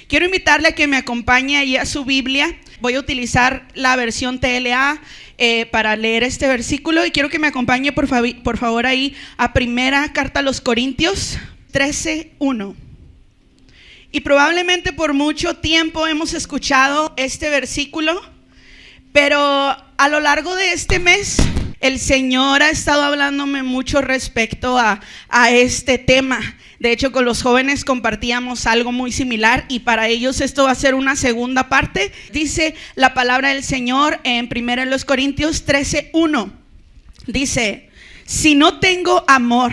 Quiero invitarle a que me acompañe ahí a su Biblia. Voy a utilizar la versión TLA para leer este versículo y quiero que me acompañe por favor ahí a primera carta a los Corintios 13:1. Y probablemente por mucho tiempo hemos escuchado este versículo, pero a lo largo de este mes el Señor ha estado hablándome mucho respecto a este tema. De hecho, con los jóvenes compartíamos algo muy similar y para ellos esto va a ser una segunda parte. Dice la palabra del Señor en 1 Corintios 13:1. Dice: si no tengo amor,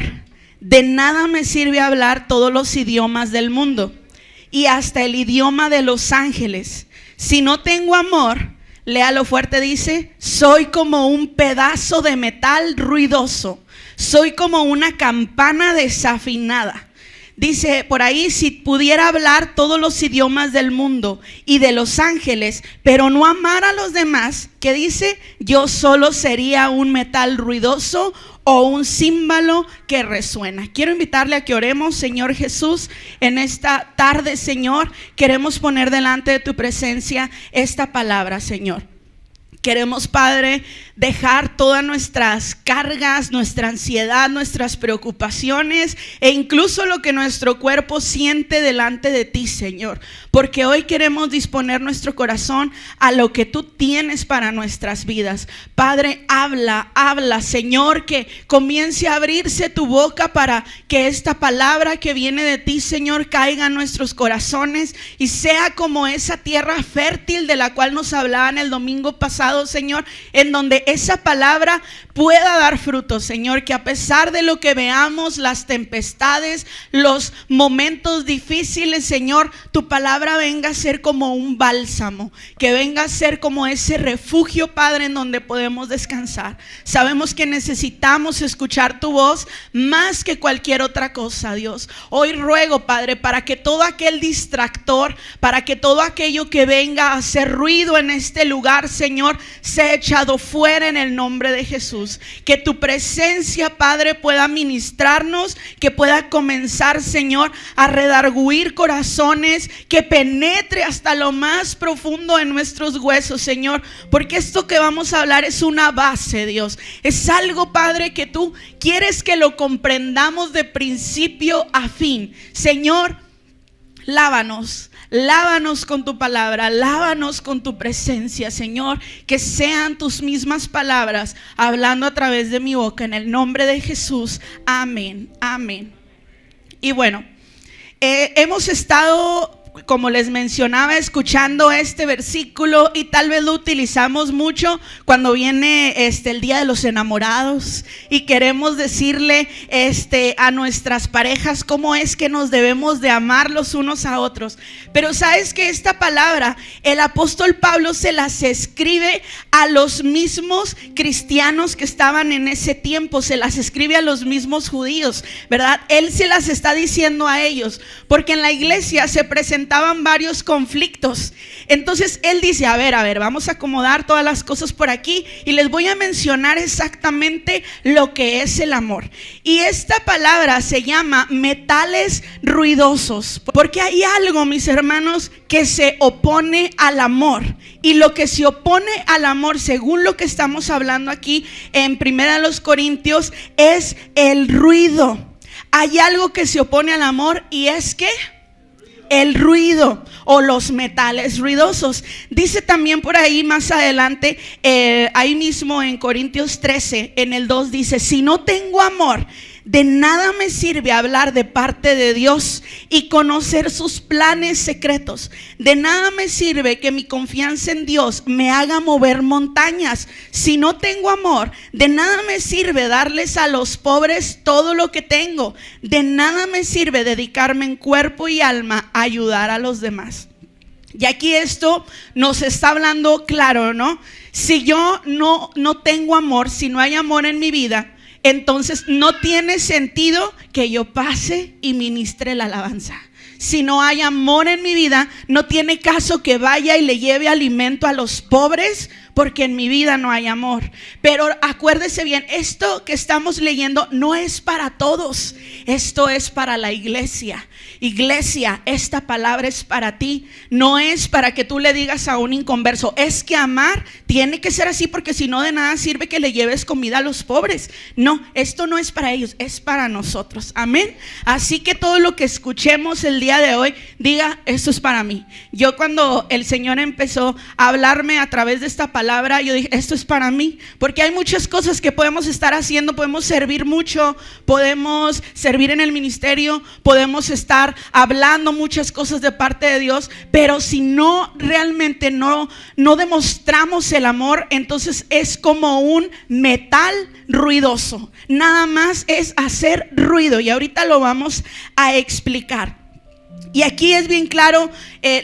de nada me sirve hablar todos los idiomas del mundo y hasta el idioma de los ángeles. Si no tengo amor, léalo fuerte, dice: soy como un pedazo de metal ruidoso, soy como una campana desafinada. Dice por ahí: si pudiera hablar todos los idiomas del mundo y de los ángeles, pero no amar a los demás, ¿qué dice? Yo solo sería un metal ruidoso o un címbalo que resuena. Quiero invitarle a que oremos. Señor Jesús, en esta tarde, Señor, queremos poner delante de tu presencia esta palabra, Señor. Queremos, Padre, dejar todas nuestras cargas, nuestra ansiedad, nuestras preocupaciones e incluso lo que nuestro cuerpo siente delante de ti, Señor. Porque hoy queremos disponer nuestro corazón a lo que tú tienes para nuestras vidas. Padre, habla, Señor, que comience a abrirse tu boca para que esta palabra que viene de ti, Señor, caiga en nuestros corazones y sea como esa tierra fértil de la cual nos hablaban el domingo pasado, Señor, en donde esa palabra pueda dar fruto, Señor, que a pesar de lo que veamos, las tempestades, los momentos difíciles, Señor, tu palabra venga a ser como un bálsamo, que venga a ser como ese refugio, Padre, en donde podemos descansar. Sabemos que necesitamos escuchar tu voz más que cualquier otra cosa, Dios. Hoy ruego, Padre, para que todo aquel distractor, para que todo aquello que venga a hacer ruido en este lugar, Señor, sea echado fuera en el nombre de Jesús. Que tu presencia, Padre, pueda ministrarnos, que pueda comenzar, Señor, a redarguir corazones, que penetre hasta lo más profundo de nuestros huesos, Señor, porque esto que vamos a hablar es una base, Dios. Es algo, Padre, que tú quieres que lo comprendamos de principio a fin. Señor, lávanos con tu palabra, lávanos con tu presencia, Señor, que sean tus mismas palabras hablando a través de mi boca, en el nombre de Jesús, amén, amén. Y bueno, hemos estado, como les mencionaba, escuchando este versículo y tal vez lo utilizamos mucho cuando viene el Día de los Enamorados y queremos decirle a nuestras parejas cómo es que nos debemos de amar los unos a otros. Pero sabes que esta palabra el apóstol Pablo se las escribe a los mismos cristianos que estaban en ese tiempo, se las escribe a los mismos judíos, ¿verdad? Él se las está diciendo a ellos porque en la iglesia se presentaban varios conflictos. Entonces él dice: a ver, vamos a acomodar todas las cosas por aquí y les voy a mencionar exactamente lo que es el amor. Y esta palabra se llama metales ruidosos, porque hay algo, mis hermanos, que se opone al amor. Y lo que se opone al amor, según lo que estamos hablando aquí en 1 Corintios, es el ruido. Hay algo que se opone al amor y es que el ruido o los metales ruidosos. Dice también por ahí más adelante, ahí mismo en Corintios 13, en el 2 dice: si no tengo amor, de nada me sirve hablar de parte de Dios y conocer sus planes secretos. De nada me sirve que mi confianza en Dios me haga mover montañas. Si no tengo amor, de nada me sirve darles a los pobres todo lo que tengo. De nada me sirve dedicarme en cuerpo y alma a ayudar a los demás. Y aquí esto nos está hablando claro, ¿no? Si yo no tengo amor, si no hay amor en mi vida, entonces no tiene sentido que yo pase y ministre la alabanza. Si no hay amor en mi vida, no tiene caso que vaya y le lleve alimento a los pobres, porque en mi vida no hay amor. Pero acuérdese bien, esto que estamos leyendo no es para todos, esto es para la iglesia. Iglesia, esta palabra es para ti, no es para que tú le digas a un inconverso, es que amar tiene que ser así, porque si no, de nada sirve que le lleves comida a los pobres. No, esto no es para ellos, es para nosotros. Amén. Así que todo lo que escuchemos el día de hoy, diga, esto es para mí. Yo, cuando el Señor empezó a hablarme a través de esta palabra, yo dije, esto es para mí, porque hay muchas cosas que podemos estar haciendo. Podemos servir mucho, podemos servir en el ministerio, podemos estar hablando muchas cosas de parte de Dios, pero si no realmente no demostramos el amor, entonces es como un metal ruidoso, nada más es hacer ruido, y ahorita lo vamos a explicar. Y aquí es bien claro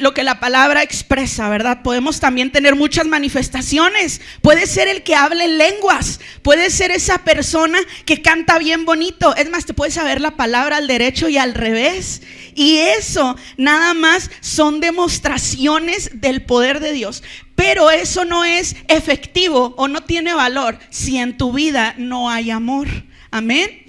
lo que la palabra expresa, ¿verdad? Podemos también tener muchas manifestaciones. Puede ser el que hable en lenguas, puede ser esa persona que canta bien bonito. Es más, te puedes saber la palabra al derecho y al revés. Y eso nada más son demostraciones del poder de Dios. Pero eso no es efectivo o no tiene valor si en tu vida no hay amor. Amén.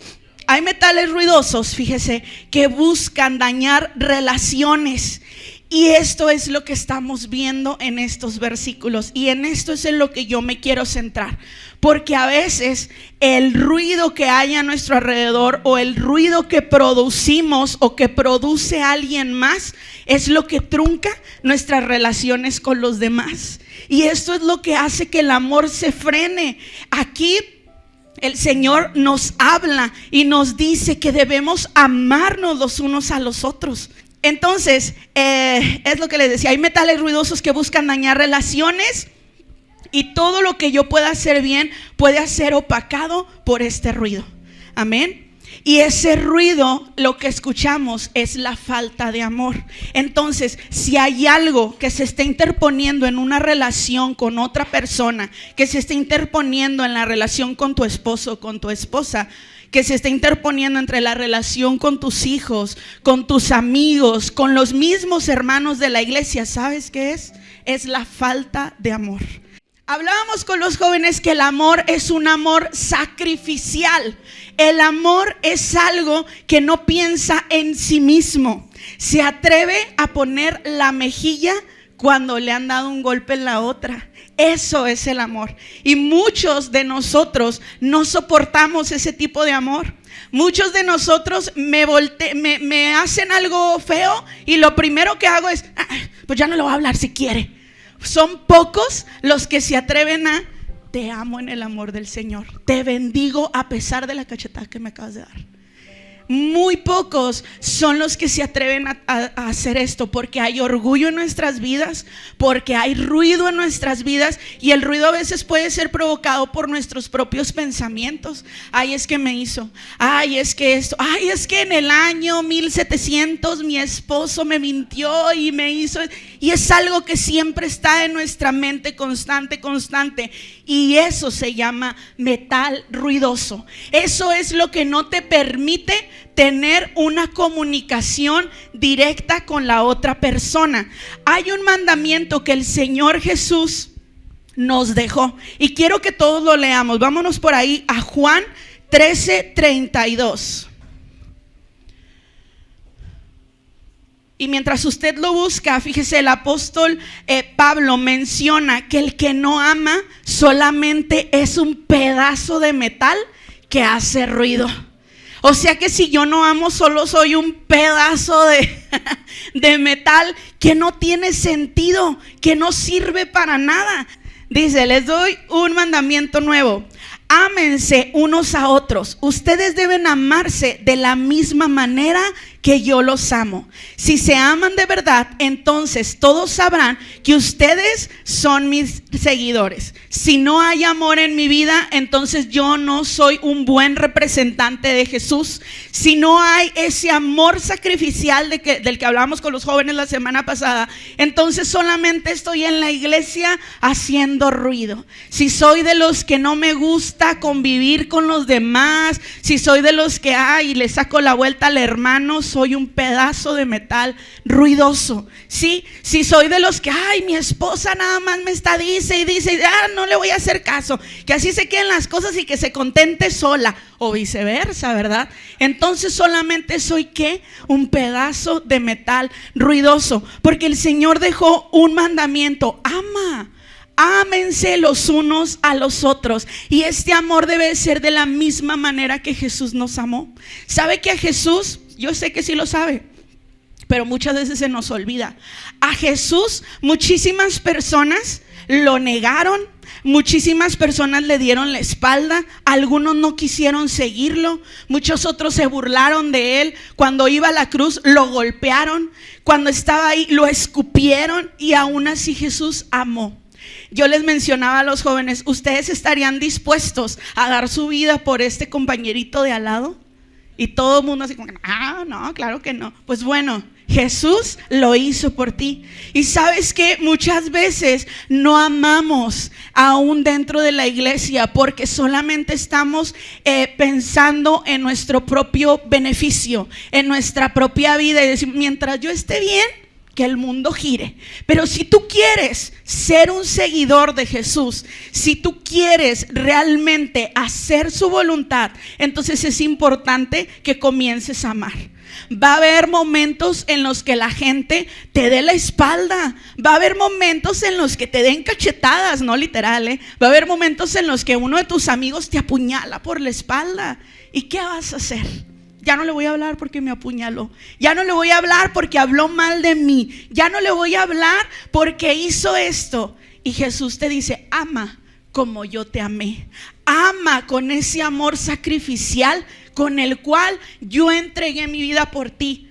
Hay metales ruidosos, fíjese, que buscan dañar relaciones. Y esto es lo que estamos viendo en estos versículos. Y en esto es en lo que yo me quiero centrar. Porque a veces el ruido que hay a nuestro alrededor, o el ruido que producimos o que produce alguien más, es lo que trunca nuestras relaciones con los demás. Y esto es lo que hace que el amor se frene. Aquí el Señor nos habla y nos dice que debemos amarnos los unos a los otros. Entonces, es lo que les decía, hay metales ruidosos que buscan dañar relaciones, y todo lo que yo pueda hacer bien puede ser opacado por este ruido. Amén. Y ese ruido, lo que escuchamos es la falta de amor. Entonces, si hay algo que se está interponiendo en una relación con otra persona, que se está interponiendo en la relación con tu esposo, con tu esposa, que se está interponiendo entre la relación con tus hijos, con tus amigos, con los mismos hermanos de la iglesia, ¿sabes qué es? Es la falta de amor. Hablábamos con los jóvenes que el amor es un amor sacrificial. El amor es algo que no piensa en sí mismo. Se atreve a poner la mejilla cuando le han dado un golpe en la otra. Eso es el amor. Y muchos de nosotros no soportamos ese tipo de amor. Muchos de nosotros me hacen algo feo y lo primero que hago es, pues ya no le voy a hablar si quiere. Son pocos los que se atreven a: te amo en el amor del Señor, te bendigo a pesar de la cachetada que me acabas de dar. Muy pocos son los que se atreven a hacer esto, porque hay orgullo en nuestras vidas, porque hay ruido en nuestras vidas, y el ruido a veces puede ser provocado por nuestros propios pensamientos. Ay, es que me hizo, ay, es que esto, ay, es que en el año 1700 mi esposo me mintió y me hizo, y es algo que siempre está en nuestra mente constante, y eso se llama metal ruidoso. Eso es lo que no te permite tener una comunicación directa con la otra persona. Hay un mandamiento que el Señor Jesús nos dejó, y quiero que todos lo leamos. Vámonos por ahí a Juan 13:32. Y mientras usted lo busca, fíjese, el apóstol Pablo menciona que el que no ama solamente es un pedazo de metal que hace ruido. O sea que si yo no amo, solo soy un pedazo de metal que no tiene sentido, que no sirve para nada. Dice: les doy un mandamiento nuevo: ámense unos a otros. Ustedes deben amarse de la misma manera que yo los amo. Si se aman de verdad, entonces todos sabrán que ustedes son mis seguidores. Si no hay amor en mi vida, entonces yo no soy un buen representante de Jesús. Si no hay ese amor sacrificial del que hablamos con los jóvenes la semana pasada, entonces solamente estoy en la iglesia haciendo ruido. Si soy de los que no me gusta convivir con los demás, si soy de los que le saco la vuelta al hermano, soy un pedazo de metal ruidoso, ¿sí? Si soy de los que, ay, mi esposa nada más me está dice, no le voy a hacer caso, que así se queden las cosas y que se contente sola, o viceversa, ¿verdad? Entonces solamente soy, ¿qué? Un pedazo de metal ruidoso, porque el Señor dejó un mandamiento: ámense los unos a los otros. Y este amor debe ser de la misma manera que Jesús nos amó. ¿Sabe que a Jesús? Yo sé que sí lo sabe, pero muchas veces se nos olvida. A Jesús muchísimas personas lo negaron, muchísimas personas le dieron la espalda, algunos no quisieron seguirlo, muchos otros se burlaron de él. Cuando iba a la cruz lo golpearon, cuando estaba ahí lo escupieron, y aún así Jesús amó. Yo les mencionaba a los jóvenes, ¿ustedes estarían dispuestos a dar su vida por este compañerito de al lado? Y todo el mundo así como, no, claro que no. Pues bueno, Jesús lo hizo por ti. Y sabes que muchas veces no amamos aún dentro de la iglesia porque solamente estamos pensando en nuestro propio beneficio, en nuestra propia vida, y decir, mientras yo esté bien, que el mundo gire. Pero si tú quieres ser un seguidor de Jesús, si tú quieres realmente hacer su voluntad, entonces es importante que comiences a amar. Va a haber momentos en los que la gente te dé la espalda, va a haber momentos en los que te den cachetadas, no literal, va a haber momentos en los que uno de tus amigos te apuñala por la espalda. ¿Y qué vas a hacer? Ya no le voy a hablar porque me apuñaló, ya no le voy a hablar porque habló mal de mí, ya no le voy a hablar porque hizo esto. Y Jesús te dice, ama como yo te amé, ama con ese amor sacrificial con el cual yo entregué mi vida por ti.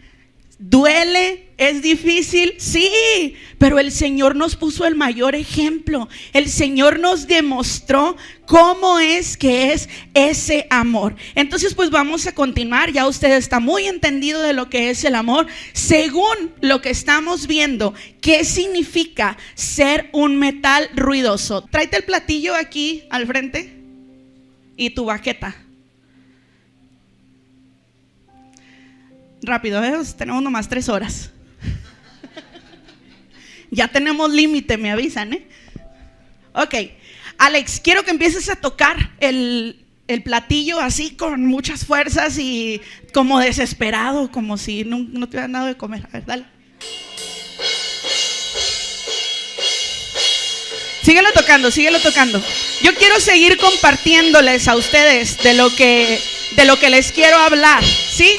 ¿Duele? ¿Es difícil? Sí, pero el Señor nos puso el mayor ejemplo. El Señor nos demostró cómo es que es ese amor. Entonces pues vamos a continuar. Ya usted está muy entendido de lo que es el amor. Según lo que estamos viendo, ¿qué significa ser un metal ruidoso? Tráete el platillo aquí al frente y tu baqueta. Rápido, tenemos nomás 3 horas. Ya tenemos límite, me avisan, Ok, Alex, quiero que empieces a tocar el platillo así con muchas fuerzas y como desesperado, como si no te hubieran dado de comer. A ver, dale. Síguelo tocando. Yo quiero seguir compartiéndoles a ustedes de lo que les quiero hablar, ¿sí?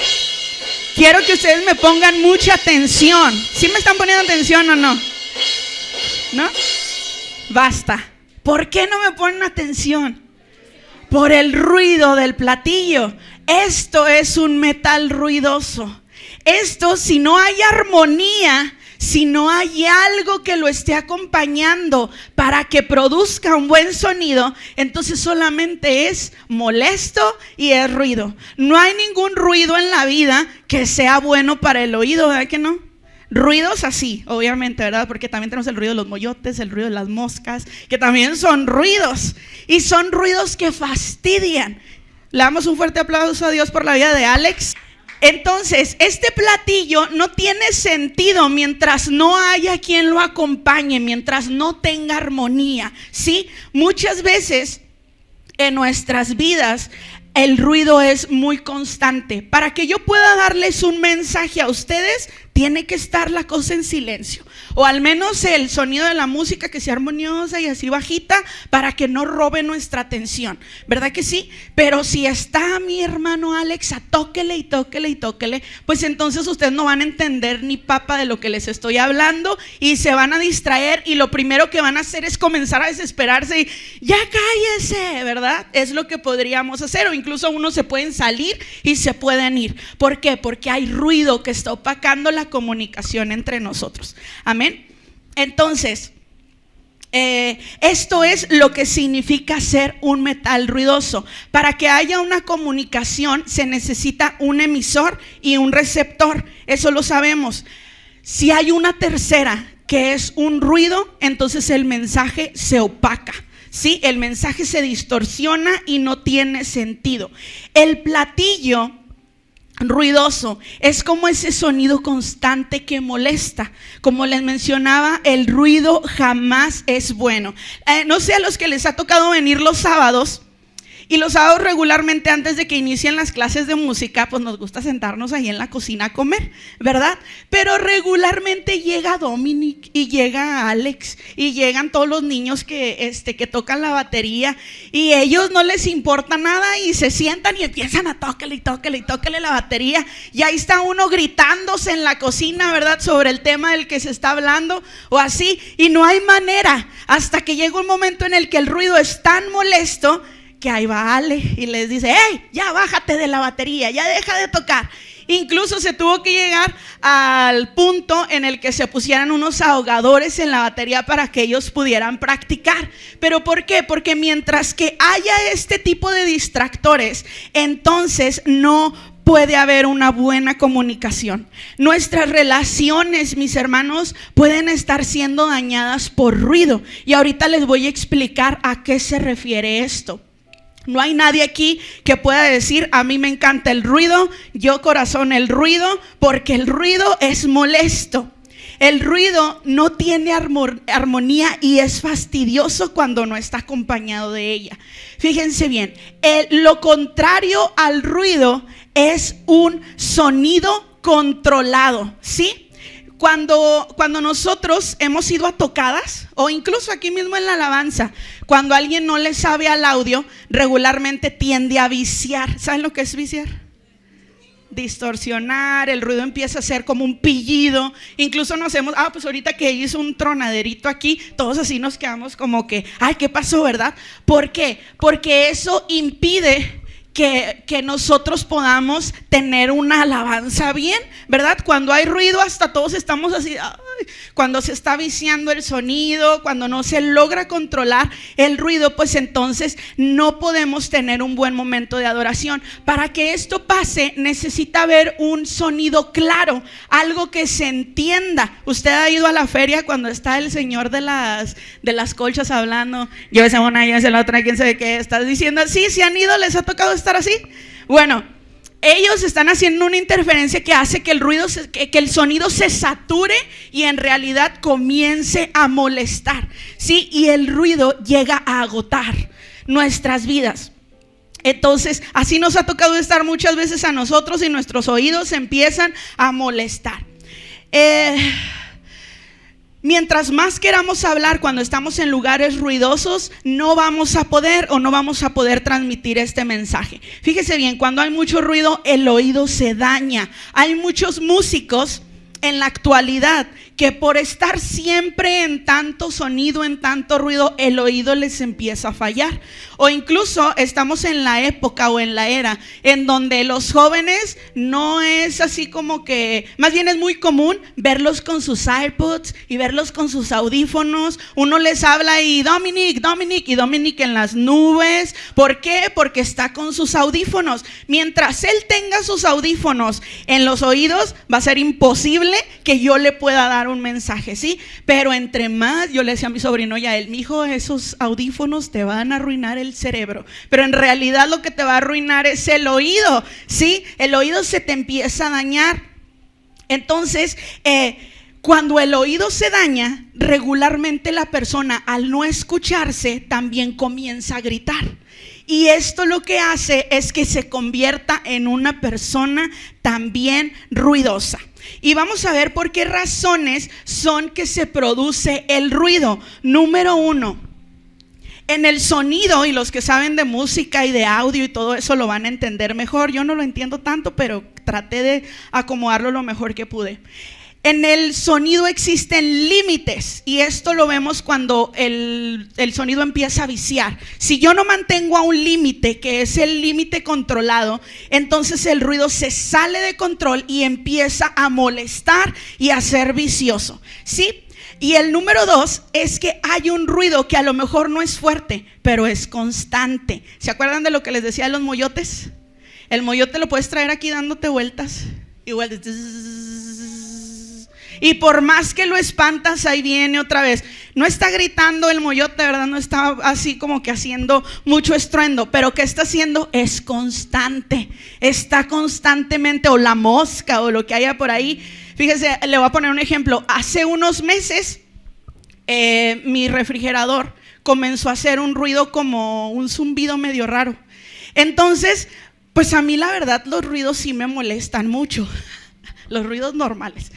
Quiero que ustedes me pongan mucha atención. ¿Sí me están poniendo atención o no? ¿No? Basta. ¿Por qué no me ponen atención? Por el ruido del platillo. Esto es un metal ruidoso. Esto, si no hay armonía, si no hay algo que lo esté acompañando para que produzca un buen sonido, entonces solamente es molesto y es ruido. No hay ningún ruido en la vida que sea bueno para el oído, ¿verdad que no? Ruidos así, obviamente, ¿verdad? Porque también tenemos el ruido de los moyotes, el ruido de las moscas, que también son ruidos, y son ruidos que fastidian. Le damos un fuerte aplauso a Dios por la vida de Alex. Entonces, este platillo no tiene sentido mientras no haya quien lo acompañe, mientras no tenga armonía, ¿sí? Muchas veces en nuestras vidas el ruido es muy constante. Para que yo pueda darles un mensaje a ustedes, tiene que estar la cosa en silencio, o al menos el sonido de la música que sea armoniosa y así bajita, para que no robe nuestra atención, ¿verdad que sí? Pero si está mi hermano Alex a tóquele y tóquele y tóquele, pues entonces ustedes no van a entender ni papa de lo que les estoy hablando y se van a distraer, y lo primero que van a hacer es comenzar a desesperarse y ya cállese, ¿verdad? Es lo que podríamos hacer, o incluso unos se pueden salir y se pueden ir. ¿Por qué? Porque hay ruido que está opacando la comunicación entre nosotros. Amén. Entonces, esto es lo que significa ser un metal ruidoso. Para que haya una comunicación se necesita un emisor y un receptor. Eso lo sabemos. Si hay una tercera, que es un ruido, entonces el mensaje se opaca. Sí, el mensaje se distorsiona y no tiene sentido. El platillo, ruidoso, es como ese sonido constante que molesta. Como les mencionaba, el ruido jamás es bueno. No sé a los que les ha tocado venir los sábados. Y los sábados regularmente antes de que inicien las clases de música, pues nos gusta sentarnos ahí en la cocina a comer, ¿verdad? Pero regularmente llega Dominic y llega Alex y llegan todos los niños que tocan la batería y ellos no les importa nada y se sientan y empiezan a tócale la batería y ahí está uno gritándose en la cocina, ¿verdad? Sobre el tema del que se está hablando o así, y no hay manera hasta que llega un momento en el que el ruido es tan molesto que ahí va Ale y les dice: hey, ya bájate de la batería, ya deja de tocar. Incluso se tuvo que llegar al punto en el que se pusieran unos ahogadores en la batería para que ellos pudieran practicar. ¿Pero por qué? Porque mientras que haya este tipo de distractores, entonces no puede haber una buena comunicación. Nuestras relaciones, mis hermanos, pueden estar siendo dañadas por ruido. Y ahorita les voy a explicar a qué se refiere esto. No hay nadie aquí que pueda decir: a mí me encanta el ruido, yo corazón el ruido, porque el ruido es molesto. El ruido no tiene armonía y es fastidioso cuando no está acompañado de ella. Fíjense bien, lo contrario al ruido es un sonido controlado, ¿sí? Cuando nosotros hemos ido a tocadas, o incluso aquí mismo en la alabanza, cuando alguien no le sabe al audio, regularmente tiende a viciar. ¿Saben lo que es viciar? Distorsionar, el ruido empieza a ser como un pillido. Incluso nos hemos, pues ahorita que hizo un tronaderito aquí, todos así nos quedamos como que, ay, ¿qué pasó, verdad? ¿Por qué? Porque eso impide que nosotros podamos tener una alabanza bien, ¿verdad? Cuando hay ruido hasta todos estamos así, cuando se está viciando el sonido, cuando no se logra controlar el ruido, pues entonces no podemos tener un buen momento de adoración. Para que esto pase necesita haber un sonido claro, algo que se entienda. Usted ha ido a la feria cuando está el señor de las colchas hablando, llévese una, llévese la otra, quién sabe qué, estás diciendo, sí, si han ido, les ha tocado estar así. Bueno, ellos están haciendo una interferencia que hace que el sonido se sature y en realidad comience a molestar, ¿sí? Y el ruido llega a agotar nuestras vidas. Entonces, así nos ha tocado estar muchas veces a nosotros y nuestros oídos empiezan a molestar. Mientras más queramos hablar cuando estamos en lugares ruidosos, no vamos a poder transmitir este mensaje. Fíjese bien, cuando hay mucho ruido, el oído se daña. Hay muchos músicos en la actualidad que por estar siempre en tanto sonido, en tanto ruido, el oído les empieza a fallar. O incluso estamos en la época o en la era en donde los jóvenes no es así como que, más bien es muy común verlos con sus AirPods y verlos con sus audífonos. Uno les habla y Dominic en las nubes. ¿Por qué? Porque está con sus audífonos. Mientras él tenga sus audífonos en los oídos, va a ser imposible que yo le pueda dar un mensaje, ¿sí? Pero entre más, yo le decía a mi sobrino y a él: mijo, esos audífonos te van a arruinar el cerebro, pero en realidad lo que te va a arruinar es el oído, ¿sí? El oído se te empieza a dañar. Entonces, cuando el oído se daña, regularmente la persona, al no escucharse, también comienza a gritar. Y esto lo que hace es que se convierta en una persona también ruidosa. Y vamos a ver por qué razones son que se produce el ruido. Número 1, en el sonido, y los que saben de música y de audio y todo eso lo van a entender mejor. Yo no lo entiendo tanto, pero traté de acomodarlo lo mejor que pude. En el sonido existen límites, y esto lo vemos cuando el sonido empieza a viciar. Si yo no mantengo a un límite, que es el límite controlado, entonces el ruido se sale de control y empieza a molestar y a ser vicioso, ¿sí? Y el número 2 es que hay un ruido que a lo mejor no es fuerte, pero es constante. ¿Se acuerdan de lo que les decía de los moyotes? El moyote lo puedes traer aquí dándote vueltas, igual de... Y por más que lo espantas, ahí viene otra vez. No está gritando el moyote, ¿verdad? No está así como que haciendo mucho estruendo, pero ¿qué está haciendo? Es constante, está constantemente, o la mosca o lo que haya por ahí. Fíjese, le voy a poner un ejemplo. Hace unos meses mi refrigerador comenzó a hacer un ruido como un zumbido medio raro. Entonces, pues a mí la verdad los ruidos sí me molestan mucho. Los ruidos normales.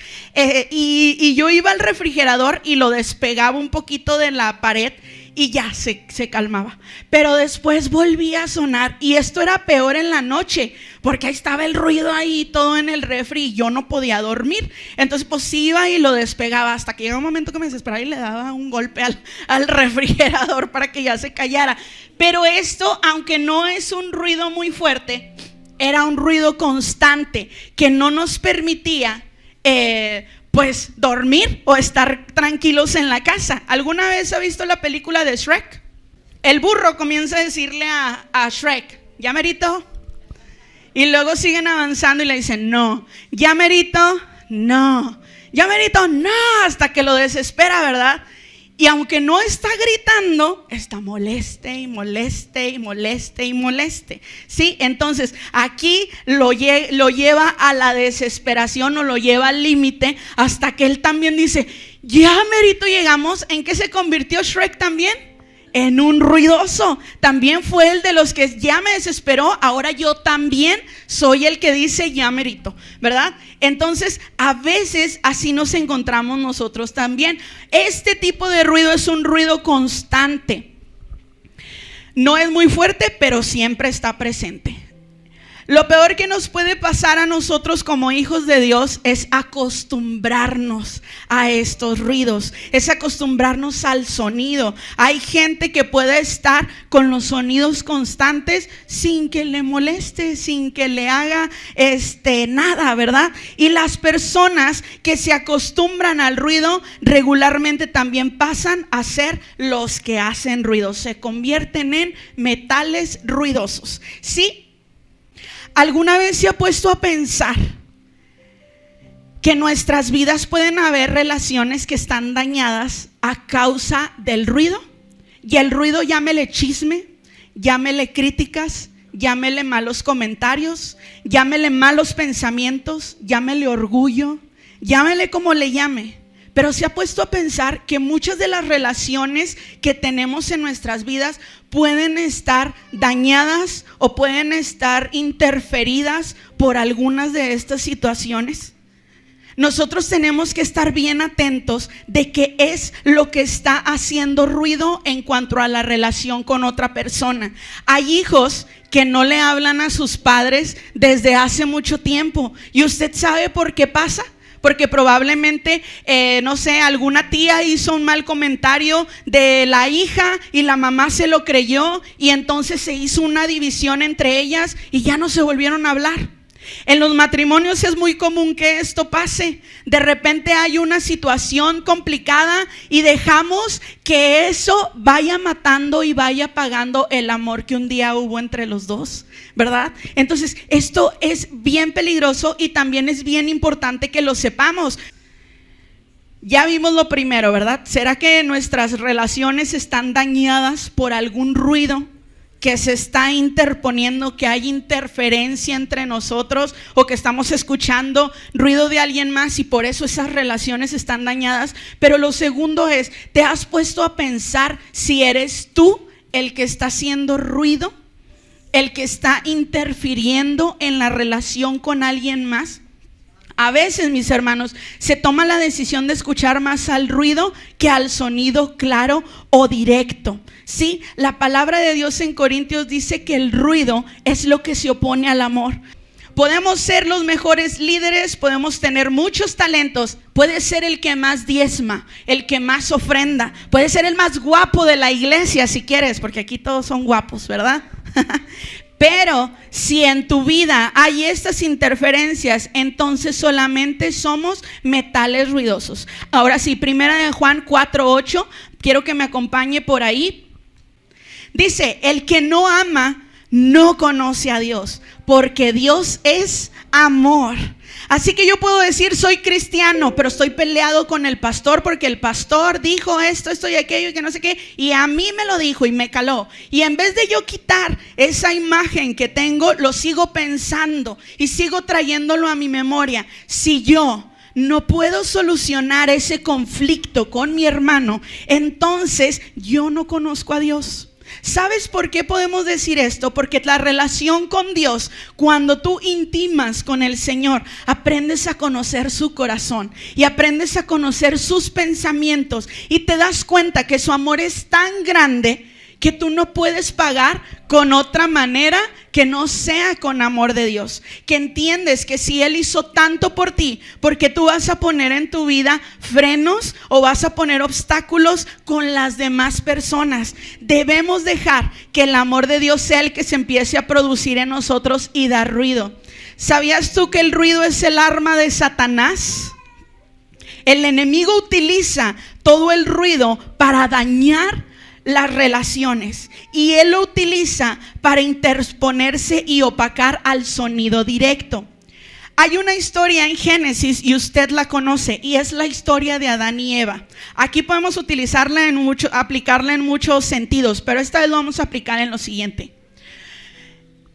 Y yo iba al refrigerador y lo despegaba un poquito de la pared y ya se calmaba. Pero después volvía a sonar, y esto era peor en la noche, porque ahí estaba el ruido ahí todo en el refri y yo no podía dormir. Entonces pues iba y lo despegaba hasta que llegó un momento que me desesperaba y le daba un golpe al refrigerador para que ya se callara. Pero esto, aunque no es un ruido muy fuerte, era un ruido constante que no nos permitía pues dormir o estar tranquilos en la casa. ¿Alguna vez ha visto la película de Shrek? El burro comienza a decirle a Shrek, ¿ya merito? Y luego siguen avanzando y le dicen, no. ¿Ya merito? No. ¿Ya merito? No. Hasta que lo desespera, ¿verdad? Y aunque no está gritando, está moleste y moleste y moleste y moleste. ¿Sí? Entonces aquí lo lleva a la desesperación, o lo lleva al límite, hasta que él también dice, ya merito llegamos. ¿En qué se convirtió Shrek también? En un ruidoso. También fue el de los que ya me desesperó. Ahora yo también soy el que dice ya merito, ¿verdad? Entonces a veces así nos encontramos nosotros también. Este tipo de ruido es un ruido constante. No es muy fuerte, pero siempre está presente. Lo peor que nos puede pasar a nosotros como hijos de Dios es acostumbrarnos a estos ruidos, es acostumbrarnos al sonido. Hay gente que puede estar con los sonidos constantes sin que le moleste, sin que le haga nada, ¿verdad? Y las personas que se acostumbran al ruido regularmente también pasan a ser los que hacen ruido, se convierten en metales ruidosos. ¿Sí? ¿Alguna vez se ha puesto a pensar que en nuestras vidas pueden haber relaciones que están dañadas a causa del ruido? Y el ruido, llámele chisme, llámele críticas, llámele malos comentarios, llámele malos pensamientos, llámele orgullo, llámele como le llame. Pero se ha puesto a pensar que muchas de las relaciones que tenemos en nuestras vidas pueden estar dañadas o pueden estar interferidas por algunas de estas situaciones. Nosotros tenemos que estar bien atentos de qué es lo que está haciendo ruido en cuanto a la relación con otra persona. Hay hijos que no le hablan a sus padres desde hace mucho tiempo. ¿Y usted sabe por qué pasa? Porque probablemente, no sé, alguna tía hizo un mal comentario de la hija y la mamá se lo creyó, y entonces se hizo una división entre ellas y ya no se volvieron a hablar. En los matrimonios es muy común que esto pase. De repente hay una situación complicada y dejamos que eso vaya matando y vaya apagando el amor que un día hubo entre los dos, ¿verdad? Entonces esto es bien peligroso y también es bien importante que lo sepamos. Ya vimos lo primero, ¿verdad? ¿Será que nuestras relaciones están dañadas por algún ruido que se está interponiendo, que hay interferencia entre nosotros, o que estamos escuchando ruido de alguien más y por eso esas relaciones están dañadas? Pero lo segundo es, ¿te has puesto a pensar si eres tú el que está haciendo ruido, el que está interfiriendo en la relación con alguien más? A veces, mis hermanos, se toma la decisión de escuchar más al ruido que al sonido claro o directo. Sí, la palabra de Dios en Corintios dice que el ruido es lo que se opone al amor. Podemos ser los mejores líderes, podemos tener muchos talentos, puede ser el que más diezma, el que más ofrenda, puede ser el más guapo de la iglesia si quieres, porque aquí todos son guapos, ¿verdad? Pero si en tu vida hay estas interferencias, entonces solamente somos metales ruidosos. Ahora sí, primera de Juan 4:8, quiero que me acompañe por ahí. Dice, el que no ama no conoce a Dios, porque Dios es amor. Así que yo puedo decir, soy cristiano, pero estoy peleado con el pastor porque el pastor dijo esto y aquello y que no sé qué, y a mí me lo dijo y me caló. Y en vez de yo quitar esa imagen que tengo, lo sigo pensando y sigo trayéndolo a mi memoria. Si yo no puedo solucionar ese conflicto con mi hermano, entonces yo no conozco a Dios. ¿Sabes por qué podemos decir esto? Porque la relación con Dios, cuando tú intimas con el Señor, aprendes a conocer su corazón y aprendes a conocer sus pensamientos y te das cuenta que su amor es tan grande que tú no puedes pagar con otra manera que no sea con amor de Dios. Que entiendes que si Él hizo tanto por ti, porque tú vas a poner en tu vida frenos o vas a poner obstáculos con las demás personas. Debemos dejar que el amor de Dios sea el que se empiece a producir en nosotros y dar ruido. ¿Sabías tú que el ruido es el arma de Satanás? El enemigo utiliza todo el ruido para dañar las relaciones y él lo utiliza para interponerse y opacar al sonido directo. Hay una historia en Génesis y usted la conoce y es la historia de Adán y Eva. Aquí podemos utilizarla aplicarla en muchos sentidos, pero esta vez lo vamos a aplicar en lo siguiente.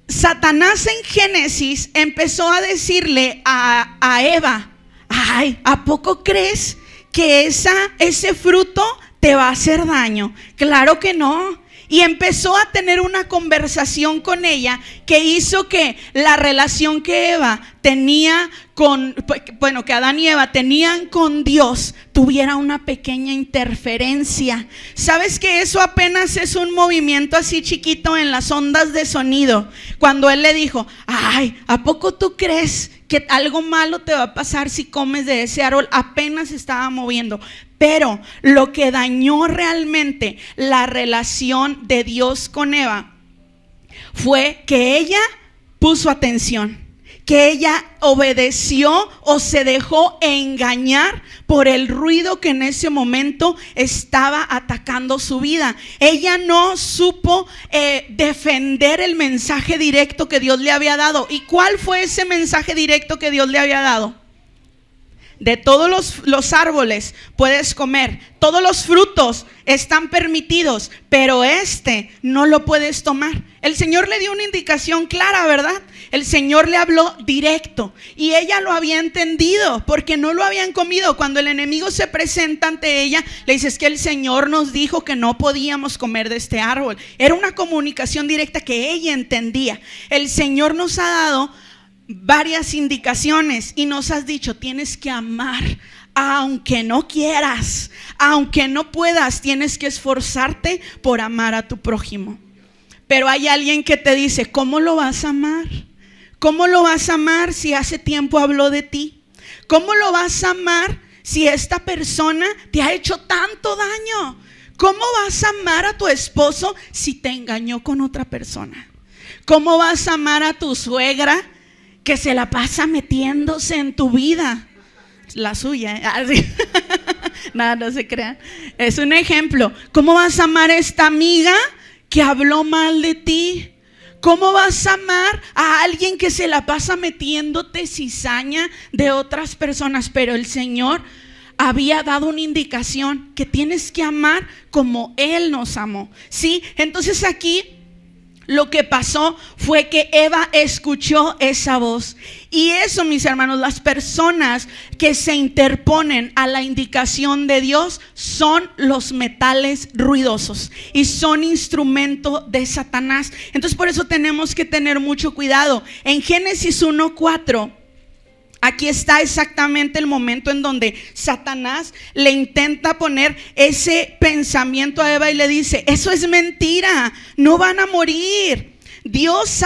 Satanás en Génesis empezó a decirle a Eva, ay, ¿a poco crees que ese fruto te va a hacer daño? Claro que no. Y empezó a tener una conversación con ella que hizo que la relación que que Adán y Eva tenían con Dios tuviera una pequeña interferencia. ¿Sabes que eso apenas es un movimiento así chiquito en las ondas de sonido? Cuando él le dijo, ay, ¿a poco tú crees que algo malo te va a pasar si comes de ese árbol? Apenas estaba moviendo. Pero lo que dañó realmente la relación de Dios con Eva fue que ella puso atención, que ella obedeció o se dejó engañar por el ruido que en ese momento estaba atacando su vida. Ella no supo defender el mensaje directo que Dios le había dado. ¿Y cuál fue ese mensaje directo que Dios le había dado? De todos los árboles puedes comer, todos los frutos están permitidos, pero no lo puedes tomar. El Señor le dio una indicación clara, ¿verdad? El Señor le habló directo y ella lo había entendido porque no lo habían comido. Cuando el enemigo se presenta ante ella, le dice, es que el Señor nos dijo que no podíamos comer de este árbol. Era una comunicación directa que ella entendía. El Señor nos ha dado varias indicaciones y nos has dicho, tienes que amar aunque no quieras, aunque no puedas, tienes que esforzarte por amar a tu prójimo. Pero hay alguien que te dice, ¿cómo lo vas a amar? ¿Cómo lo vas a amar si hace tiempo habló de ti? ¿Cómo lo vas a amar si esta persona te ha hecho tanto daño? ¿Cómo vas a amar a tu esposo si te engañó con otra persona? ¿Cómo vas a amar a tu suegra que se la pasa metiéndose en tu vida? La suya, ¿eh? Nada, no se crean. Es un ejemplo. ¿Cómo vas a amar a esta amiga que habló mal de ti? ¿Cómo vas a amar a alguien que se la pasa metiéndote cizaña de otras personas? Pero el Señor había dado una indicación que tienes que amar como Él nos amó. ¿Sí? Entonces aquí lo que pasó fue que Eva escuchó esa voz. Y eso, mis hermanos, las personas que se interponen a la indicación de Dios son los metales ruidosos y son instrumento de Satanás. Entonces por eso tenemos que tener mucho cuidado. En Génesis 1:4 aquí está exactamente el momento en donde Satanás le intenta poner ese pensamiento a Eva y le dice, eso es mentira, no van a morir. Dios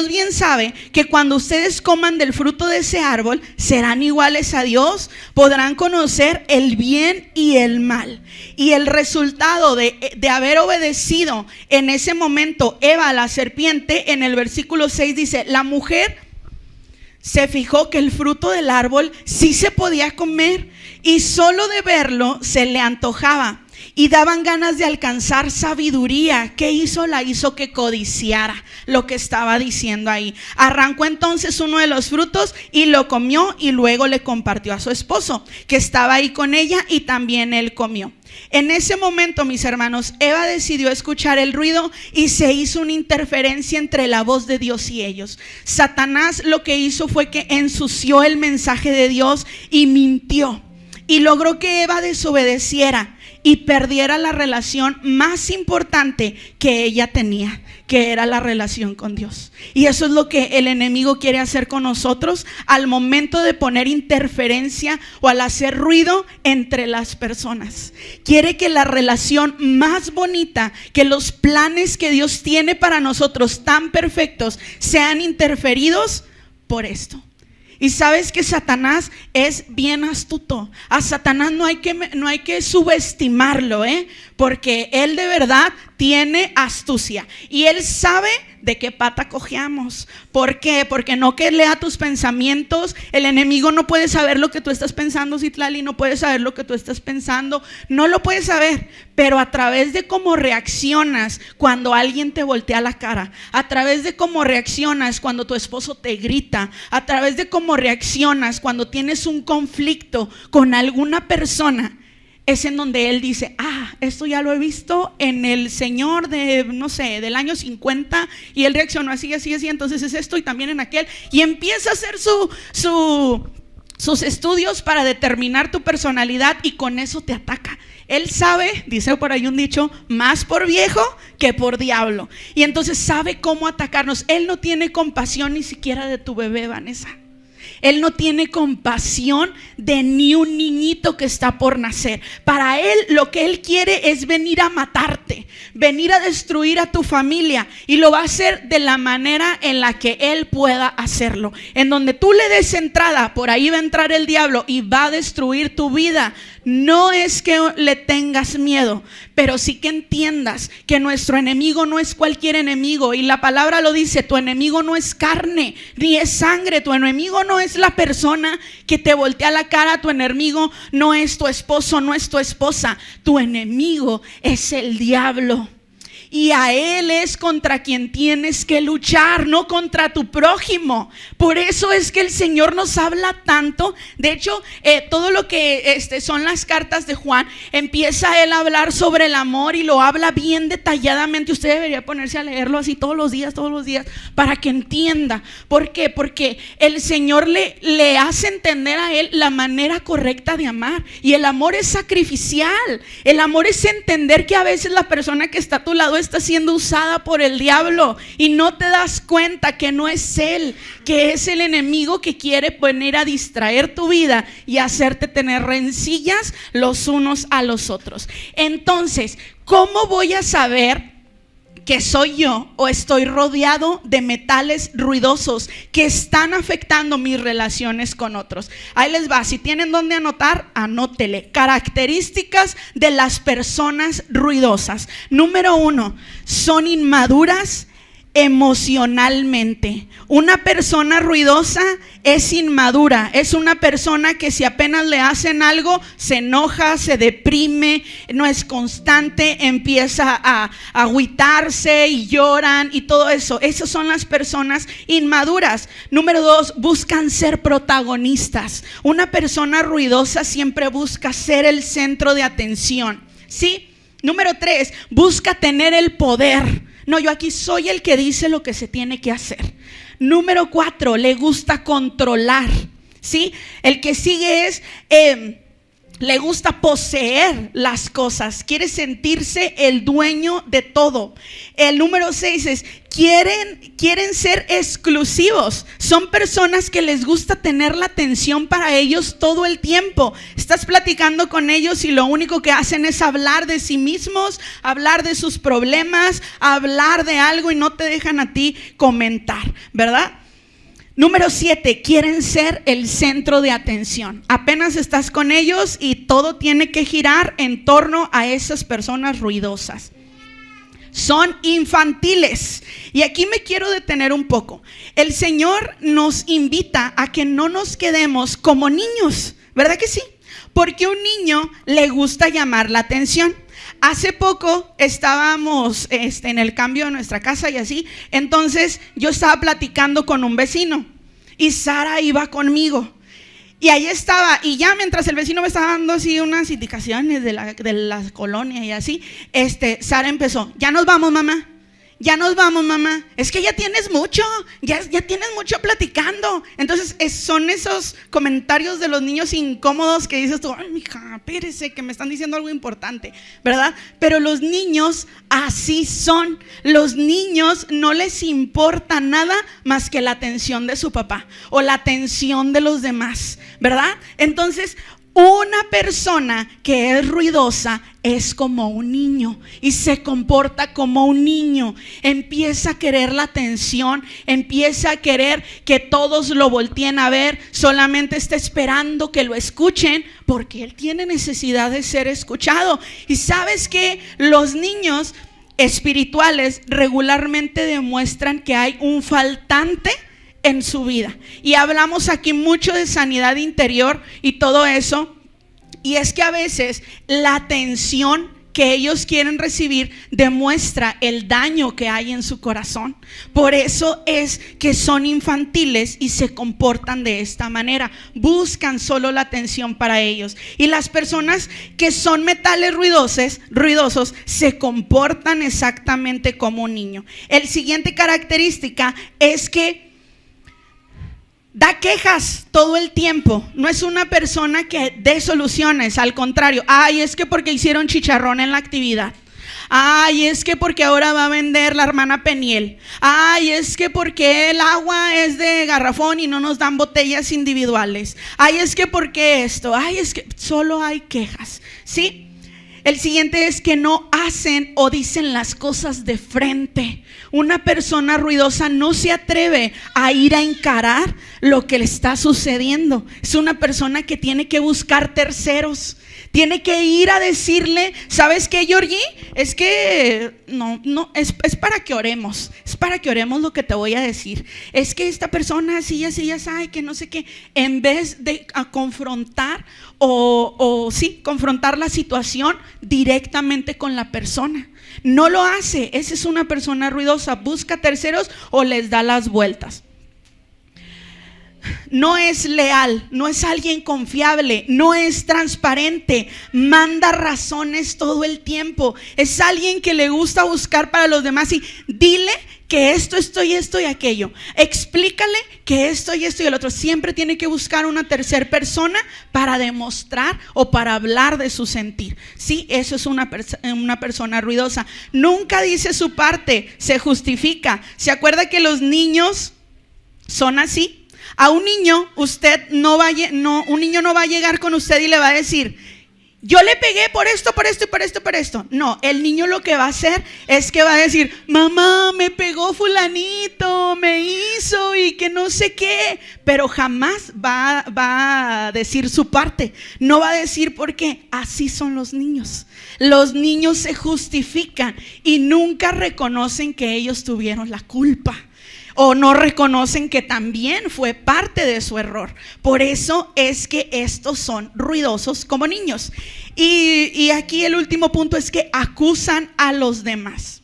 bien sabe que cuando ustedes coman del fruto de ese árbol, serán iguales a Dios, podrán conocer el bien y el mal. Y el resultado de haber obedecido en ese momento Eva a la serpiente, en el versículo 6 dice, la mujer se fijó que el fruto del árbol sí se podía comer y solo de verlo se le antojaba y daban ganas de alcanzar sabiduría. ¿Qué hizo? La hizo que codiciara lo que estaba diciendo ahí. Arrancó entonces uno de los frutos y lo comió, y luego le compartió a su esposo, que estaba ahí con ella, y también él comió. En ese momento, mis hermanos, Eva decidió escuchar el ruido y se hizo una interferencia entre la voz de Dios y ellos. Satanás lo que hizo fue que ensució el mensaje de Dios y mintió, y logró que Eva desobedeciera y perdiera la relación más importante que ella tenía, que era la relación con Dios. Y eso es lo que el enemigo quiere hacer con nosotros al momento de poner interferencia o al hacer ruido entre las personas. Quiere que la relación más bonita, que los planes que Dios tiene para nosotros tan perfectos, sean interferidos por esto. Y sabes que Satanás es bien astuto. A Satanás no hay que subestimarlo, porque él de verdad tiene astucia, y él sabe de qué pata cojeamos. ¿Por qué? Porque no que lea tus pensamientos. El enemigo no puede saber lo que tú estás pensando, Citlali, no puede saber lo que tú estás pensando, no lo puede saber, pero a través de cómo reaccionas cuando alguien te voltea la cara, a través de cómo reaccionas cuando tu esposo te grita, a través de cómo reaccionas cuando tienes un conflicto con alguna persona, es en donde él dice: esto ya lo he visto en el señor de, no sé, del año 50, y él reaccionó así, entonces es esto, y también en aquel, y empieza a hacer sus estudios para determinar tu personalidad, y con eso te ataca. Él sabe, dice por ahí un dicho, más por viejo que por diablo, y entonces sabe cómo atacarnos. Él no tiene compasión ni siquiera de tu bebé, Vanessa. Él no tiene compasión de ni un niñito que está por nacer. Para él, lo que él quiere es venir a matarte, venir a destruir a tu familia, y lo va a hacer de la manera en la que él pueda hacerlo. En donde tú le des entrada, por ahí va a entrar el diablo y va a destruir tu vida. No es que le tengas miedo, pero sí que entiendas que nuestro enemigo no es cualquier enemigo, y la palabra lo dice: tu enemigo no es carne ni es sangre, tu enemigo no es la persona que te voltea la cara, tu enemigo no es tu esposo, no es tu esposa, tu enemigo es el diablo. Y a él es contra quien tienes que luchar, no contra tu prójimo. Por eso es que el Señor nos habla tanto. De hecho, todo lo que son las cartas de Juan, empieza él a hablar sobre el amor, y lo habla bien detalladamente. Usted debería ponerse a leerlo así todos los días, para que entienda. ¿Por qué? Porque el Señor le hace entender a él la manera correcta de amar. Y el amor es sacrificial. El amor es entender que a veces la persona que está a tu lado está siendo usada por el diablo, y no te das cuenta que no es él, que es el enemigo que quiere venir a distraer tu vida y hacerte tener rencillas los unos a los otros. Entonces, ¿cómo voy a saber que soy yo o estoy rodeado de metales ruidosos que están afectando mis relaciones con otros? Ahí les va, si tienen donde anotar, anótele. Características de las personas ruidosas. Número 1, son inmaduras emocionalmente. Una persona ruidosa es inmadura, es una persona que si apenas le hacen algo se enoja, se deprime, no es constante, empieza a agüitarse y lloran y todo eso. Esas son las personas inmaduras. Número 2, buscan ser protagonistas. Una persona ruidosa siempre busca ser el centro de atención, ¿sí? Número 3, busca tener el poder. No, yo aquí soy el que dice lo que se tiene que hacer. Número 4, le gusta controlar, ¿sí? El que sigue es, le gusta poseer las cosas, quiere sentirse el dueño de todo. El número 6 es, quieren ser exclusivos. Son personas que les gusta tener la atención para ellos todo el tiempo. Estás platicando con ellos y lo único que hacen es hablar de sí mismos, hablar de sus problemas, hablar de algo, y no te dejan a ti comentar, ¿verdad? Número 7, quieren ser el centro de atención. Apenas estás con ellos y todo tiene que girar en torno a esas personas ruidosas. Son infantiles. Y aquí me quiero detener un poco. El Señor nos invita a que no nos quedemos como niños, ¿verdad que sí? Porque a un niño le gusta llamar la atención. Hace poco estábamos en el cambio de nuestra casa y así. Entonces yo estaba platicando con un vecino y Sara iba conmigo. Y ahí estaba, y ya mientras el vecino me estaba dando así unas indicaciones de la colonia y así, Sara empezó: ya nos vamos, mamá. Ya nos vamos, mamá. Es que ya tienes mucho, ya tienes mucho platicando. Entonces son esos comentarios de los niños incómodos que dices tú: ay, mija, espérese, que me están diciendo algo importante, ¿verdad? Pero los niños así son. Los niños no les importa nada más que la atención de su papá o la atención de los demás, ¿verdad? Entonces, una persona que es ruidosa es como un niño y se comporta como un niño. Empieza a querer la atención, empieza a querer que todos lo volteen a ver, solamente está esperando que lo escuchen porque él tiene necesidad de ser escuchado. Y sabes que los niños espirituales regularmente demuestran que hay un faltante en su vida. Y hablamos aquí mucho de sanidad interior y todo eso. Y es que a veces la atención que ellos quieren recibir demuestra el daño que hay en su corazón. Por eso es que son infantiles y se comportan de esta manera. Buscan solo la atención para ellos. Y las personas que son metales ruidosos se comportan exactamente como un niño. El siguiente característica es que da quejas todo el tiempo. No es una persona que dé soluciones, al contrario. Ay, es que porque hicieron chicharrón en la actividad. Ay, es que porque ahora va a vender la hermana Peniel. Ay, es que porque el agua es de garrafón y no nos dan botellas individuales. Ay, es que porque esto. Ay, es que solo hay quejas, ¿sí? El siguiente es que no hacen o dicen las cosas de frente. Una persona ruidosa no se atreve a ir a encarar lo que le está sucediendo. Es una persona que tiene que buscar terceros. Tiene que ir a decirle: ¿sabes qué, Georgie? Es que es para que oremos. Es para que oremos lo que te voy a decir. Es que esta persona así, ya sabe que no sé qué. En vez de confrontar confrontar la situación directamente con la persona. No lo hace. Esa es una persona ruidosa. Busca terceros o les da las vueltas. No es leal, no es alguien confiable, no es transparente, manda razones todo el tiempo. Es alguien que le gusta buscar para los demás y dile que esto y aquello. Explícale que esto y el otro. Siempre tiene que buscar una tercera persona para demostrar o para hablar de su sentir. Sí, eso es una persona ruidosa. Nunca dice su parte, se justifica. ¿Se acuerda que los niños son así? A un niño un niño no va a llegar con usted y le va a decir: yo le pegué por esto. No, el niño lo que va a hacer es que va a decir: mamá, me pegó fulanito, me hizo y que no sé qué. Pero jamás va a decir su parte. No va a decir por qué. Así son los niños. Los niños se justifican y nunca reconocen que ellos tuvieron la culpa. O no reconocen que también fue parte de su error. Por eso es que estos son ruidosos como niños. Y aquí el último punto es que acusan a los demás.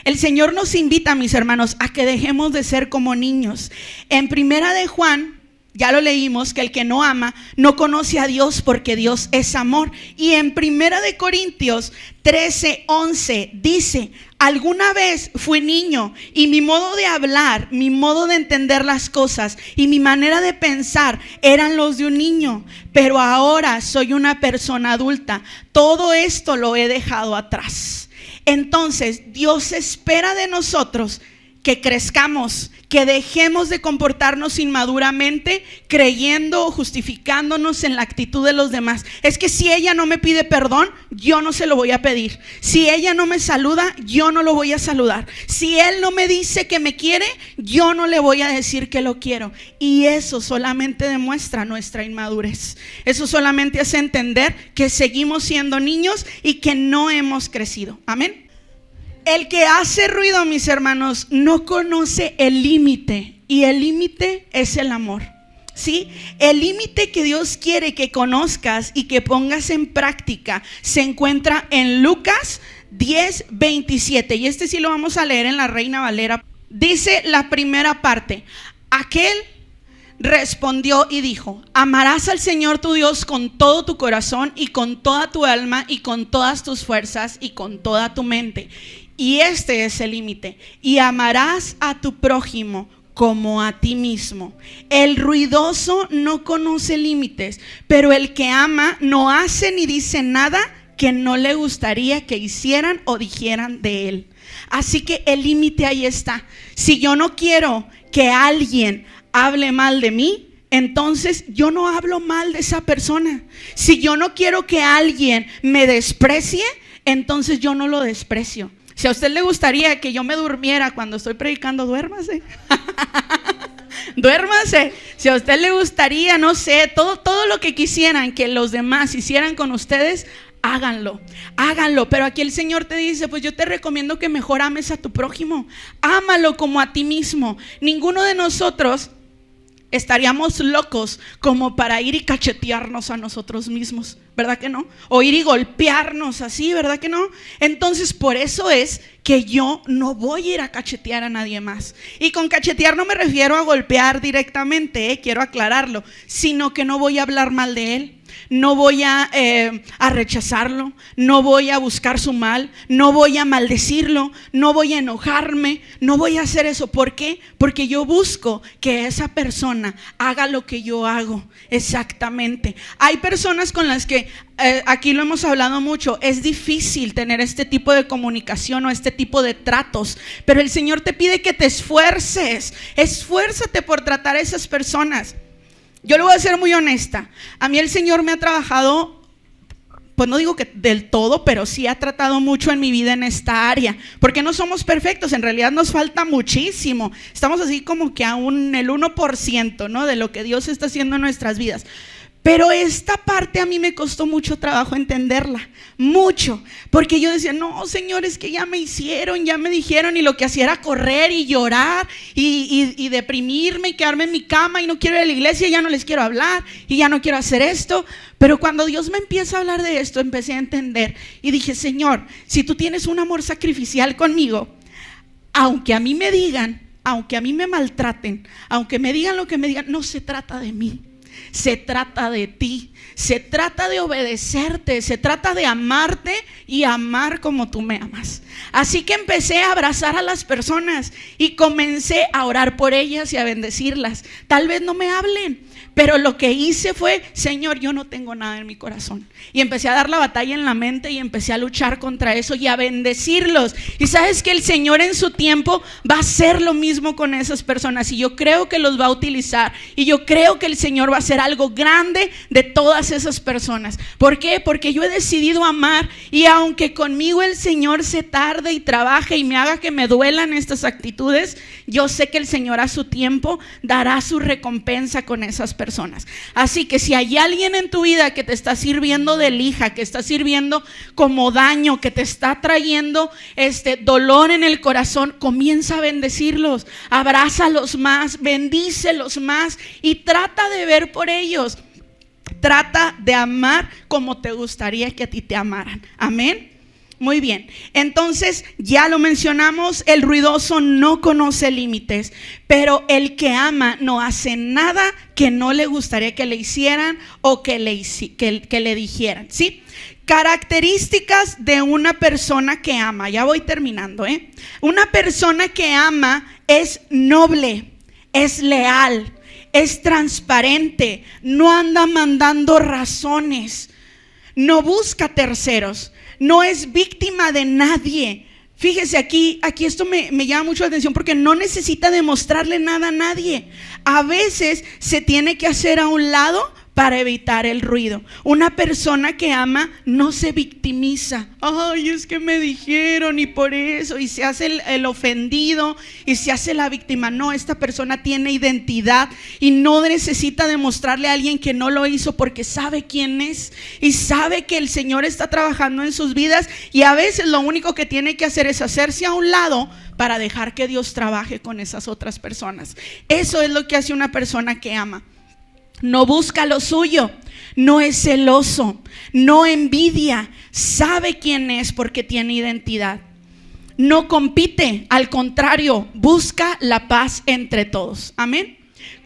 El Señor nos invita, mis hermanos, a que dejemos de ser como niños. En Primera de Juan, ya lo leímos, que el que no ama no conoce a Dios, porque Dios es amor. Y en Primera de Corintios 13:11 dice: alguna vez fui niño y mi modo de hablar, mi modo de entender las cosas y mi manera de pensar eran los de un niño, pero ahora soy una persona adulta. Todo esto lo he dejado atrás. Entonces Dios espera de nosotros que crezcamos, que dejemos de comportarnos inmaduramente, creyendo o justificándonos en la actitud de los demás. Es que si ella no me pide perdón, yo no se lo voy a pedir. Si ella no me saluda, yo no lo voy a saludar. Si él no me dice que me quiere, yo no le voy a decir que lo quiero. Y eso solamente demuestra nuestra inmadurez. Eso solamente hace entender que seguimos siendo niños y que no hemos crecido. Amén. El que hace ruido, mis hermanos, no conoce el límite, y el límite es el amor. ¿sí? El límite que Dios quiere que conozcas y que pongas en práctica se encuentra en Lucas 10:27. Y este sí lo vamos a leer en la Reina Valera. Dice la primera parte: aquel respondió y dijo: amarás al Señor tu Dios con todo tu corazón y con toda tu alma y con todas tus fuerzas y con toda tu mente. Y este es el límite. Y amarás a tu prójimo como a ti mismo. El ruidoso no conoce límites, pero el que ama no hace ni dice nada que no le gustaría que hicieran o dijeran de él. Así que el límite ahí está. Si yo no quiero que alguien hable mal de mí, entonces yo no hablo mal de esa persona. Si yo no quiero que alguien me desprecie, entonces yo no lo desprecio. Si a usted le gustaría que yo me durmiera cuando estoy predicando, duérmase. Duérmase. Si a usted le gustaría, no sé, todo lo que quisieran que los demás hicieran con ustedes, háganlo. Pero aquí el Señor te dice: pues yo te recomiendo que mejor ames a tu prójimo. Ámalo como a ti mismo. Ninguno de nosotros estaríamos locos como para ir y cachetearnos a nosotros mismos, ¿verdad que no? O ir y golpearnos así, ¿verdad que no? Entonces por eso es que yo no voy a ir a cachetear a nadie más. Y con cachetear no me refiero a golpear directamente, quiero aclararlo, sino que no voy a hablar mal de él. No voy a rechazarlo, no voy a buscar su mal, no voy a maldecirlo, no voy a enojarme, no voy a hacer eso. ¿Por qué? Porque yo busco que esa persona haga lo que yo hago exactamente. Hay personas con las que aquí lo hemos hablado mucho, es difícil tener este tipo de comunicación o este tipo de tratos, pero el Señor te pide que te esfuerces. Esfuérzate por tratar a esas personas. Yo le voy a ser muy honesta. A mí el Señor me ha trabajado, pues no digo que del todo, pero sí ha tratado mucho en mi vida en esta área. Porque no somos perfectos, en realidad nos falta muchísimo. Estamos así como que aún el 1%, ¿no?, de lo que Dios está haciendo en nuestras vidas. Pero esta parte a mí me costó mucho trabajo entenderla, mucho, porque yo decía: no, Señor, es que ya me hicieron, ya me dijeron, y lo que hacía era correr y llorar y deprimirme y quedarme en mi cama y no quiero ir a la iglesia, ya no les quiero hablar y ya no quiero hacer esto. Pero cuando Dios me empieza a hablar de esto, empecé a entender y dije: Señor, si tú tienes un amor sacrificial conmigo, aunque a mí me digan, aunque a mí me maltraten, aunque me digan lo que me digan, no se trata de mí. Se trata de ti, se trata de obedecerte, se trata de amarte y amar como tú me amas. Así que empecé a abrazar a las personas y comencé a orar por ellas y a bendecirlas. Tal vez no me hablen, pero lo que hice fue: Señor, yo no tengo nada en mi corazón. Y empecé a dar la batalla en la mente y empecé a luchar contra eso y a bendecirlos. Y sabes que el Señor en su tiempo va a hacer lo mismo con esas personas. Y yo creo que los va a utilizar. Y yo creo que el Señor va a hacer algo grande de todas esas personas. ¿Por qué? Porque yo he decidido amar. Y aunque conmigo el Señor se tarde y trabaje y me haga que me duelan estas actitudes, yo sé que el Señor a su tiempo dará su recompensa con esas personas. Así que si hay alguien en tu vida que te está sirviendo de lija, que está sirviendo como daño, que te está trayendo dolor en el corazón, comienza a bendecirlos, abrázalos más, bendícelos más y trata de ver por ellos. Trata de amar como te gustaría que a ti te amaran. Amén. Muy bien, entonces ya lo mencionamos, el ruidoso no conoce límites, pero el que ama no hace nada que no le gustaría que le hicieran o que le dijeran, ¿sí? Características de una persona que ama, ya voy terminando, Una persona que ama es noble, es leal, es transparente, no anda mandando razones, no busca terceros, no es víctima de nadie. Fíjese, aquí esto me llama mucho la atención porque no necesita demostrarle nada a nadie. A veces se tiene que hacer a un lado para evitar el ruido. Una persona que ama no se victimiza. Ay, es que me dijeron y por eso, y se hace el ofendido y se hace la víctima. No, esta persona tiene identidad y no necesita demostrarle a alguien que no lo hizo, porque sabe quién es y sabe que el Señor está trabajando en sus vidas, y a veces lo único que tiene que hacer es hacerse a un lado para dejar que Dios trabaje con esas otras personas. Eso es lo que hace una persona que ama. no busca lo suyo, no es celoso, no envidia, sabe quién es porque tiene identidad. No compite, al contrario, busca la paz entre todos. Amén.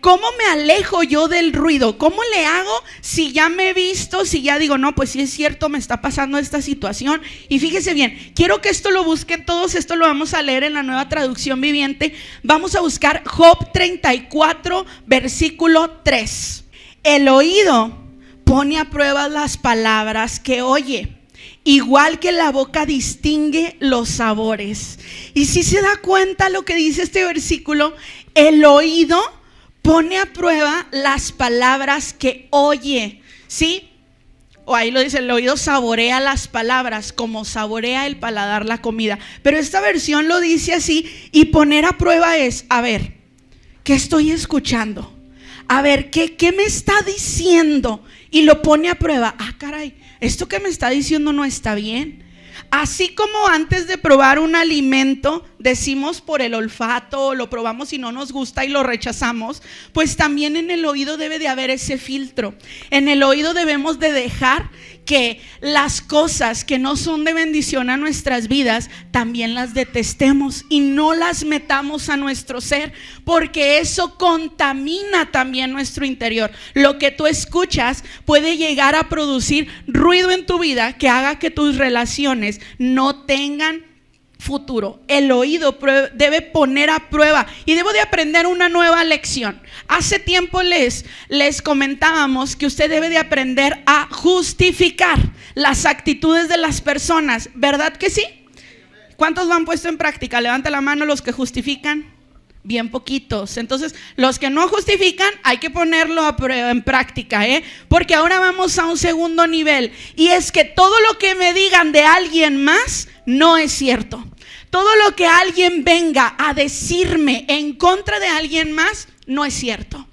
¿Cómo me alejo yo del ruido? ¿Cómo le hago si ya me he visto, si ya digo, no, pues sí es cierto, me está pasando esta situación? Y fíjese bien, quiero que esto lo busquen todos, esto lo vamos a leer en la Nueva Traducción Viviente. Vamos a buscar Job 34, versículo 3. El oído pone a prueba las palabras que oye, igual que la boca distingue los sabores. Y si se da cuenta lo que dice este versículo, el oído pone a prueba las palabras que oye, ¿sí? O ahí lo dice, el oído saborea las palabras como saborea el paladar la comida. Pero esta versión lo dice así, y poner a prueba es, a ver, ¿qué estoy escuchando? A ver, ¿qué me está diciendo? Y lo pone a prueba. Ah, caray, esto que me está diciendo no está bien. Así como antes de probar un alimento decimos por el olfato, lo probamos y no nos gusta y lo rechazamos, pues también en el oído debe de haber ese filtro. En el oído debemos de dejar que las cosas que no son de bendición a nuestras vidas también las detestemos y no las metamos a nuestro ser, porque eso contamina también nuestro interior. Lo que tú escuchas puede llegar a producir ruido en tu vida que haga que tus relaciones no tengan futuro. El oído debe poner a prueba y debo de aprender una nueva lección. Hace tiempo les comentábamos que usted debe de aprender a justificar las actitudes de las personas, ¿verdad que sí? ¿Cuántos lo han puesto en práctica? Levanta la mano los que justifican. Bien poquitos. Entonces, los que no justifican hay que ponerlo a prueba, en práctica, porque ahora vamos a un segundo nivel, y es que todo lo que me digan de alguien más no es cierto. Todo lo que alguien venga a decirme en contra de alguien más no es cierto.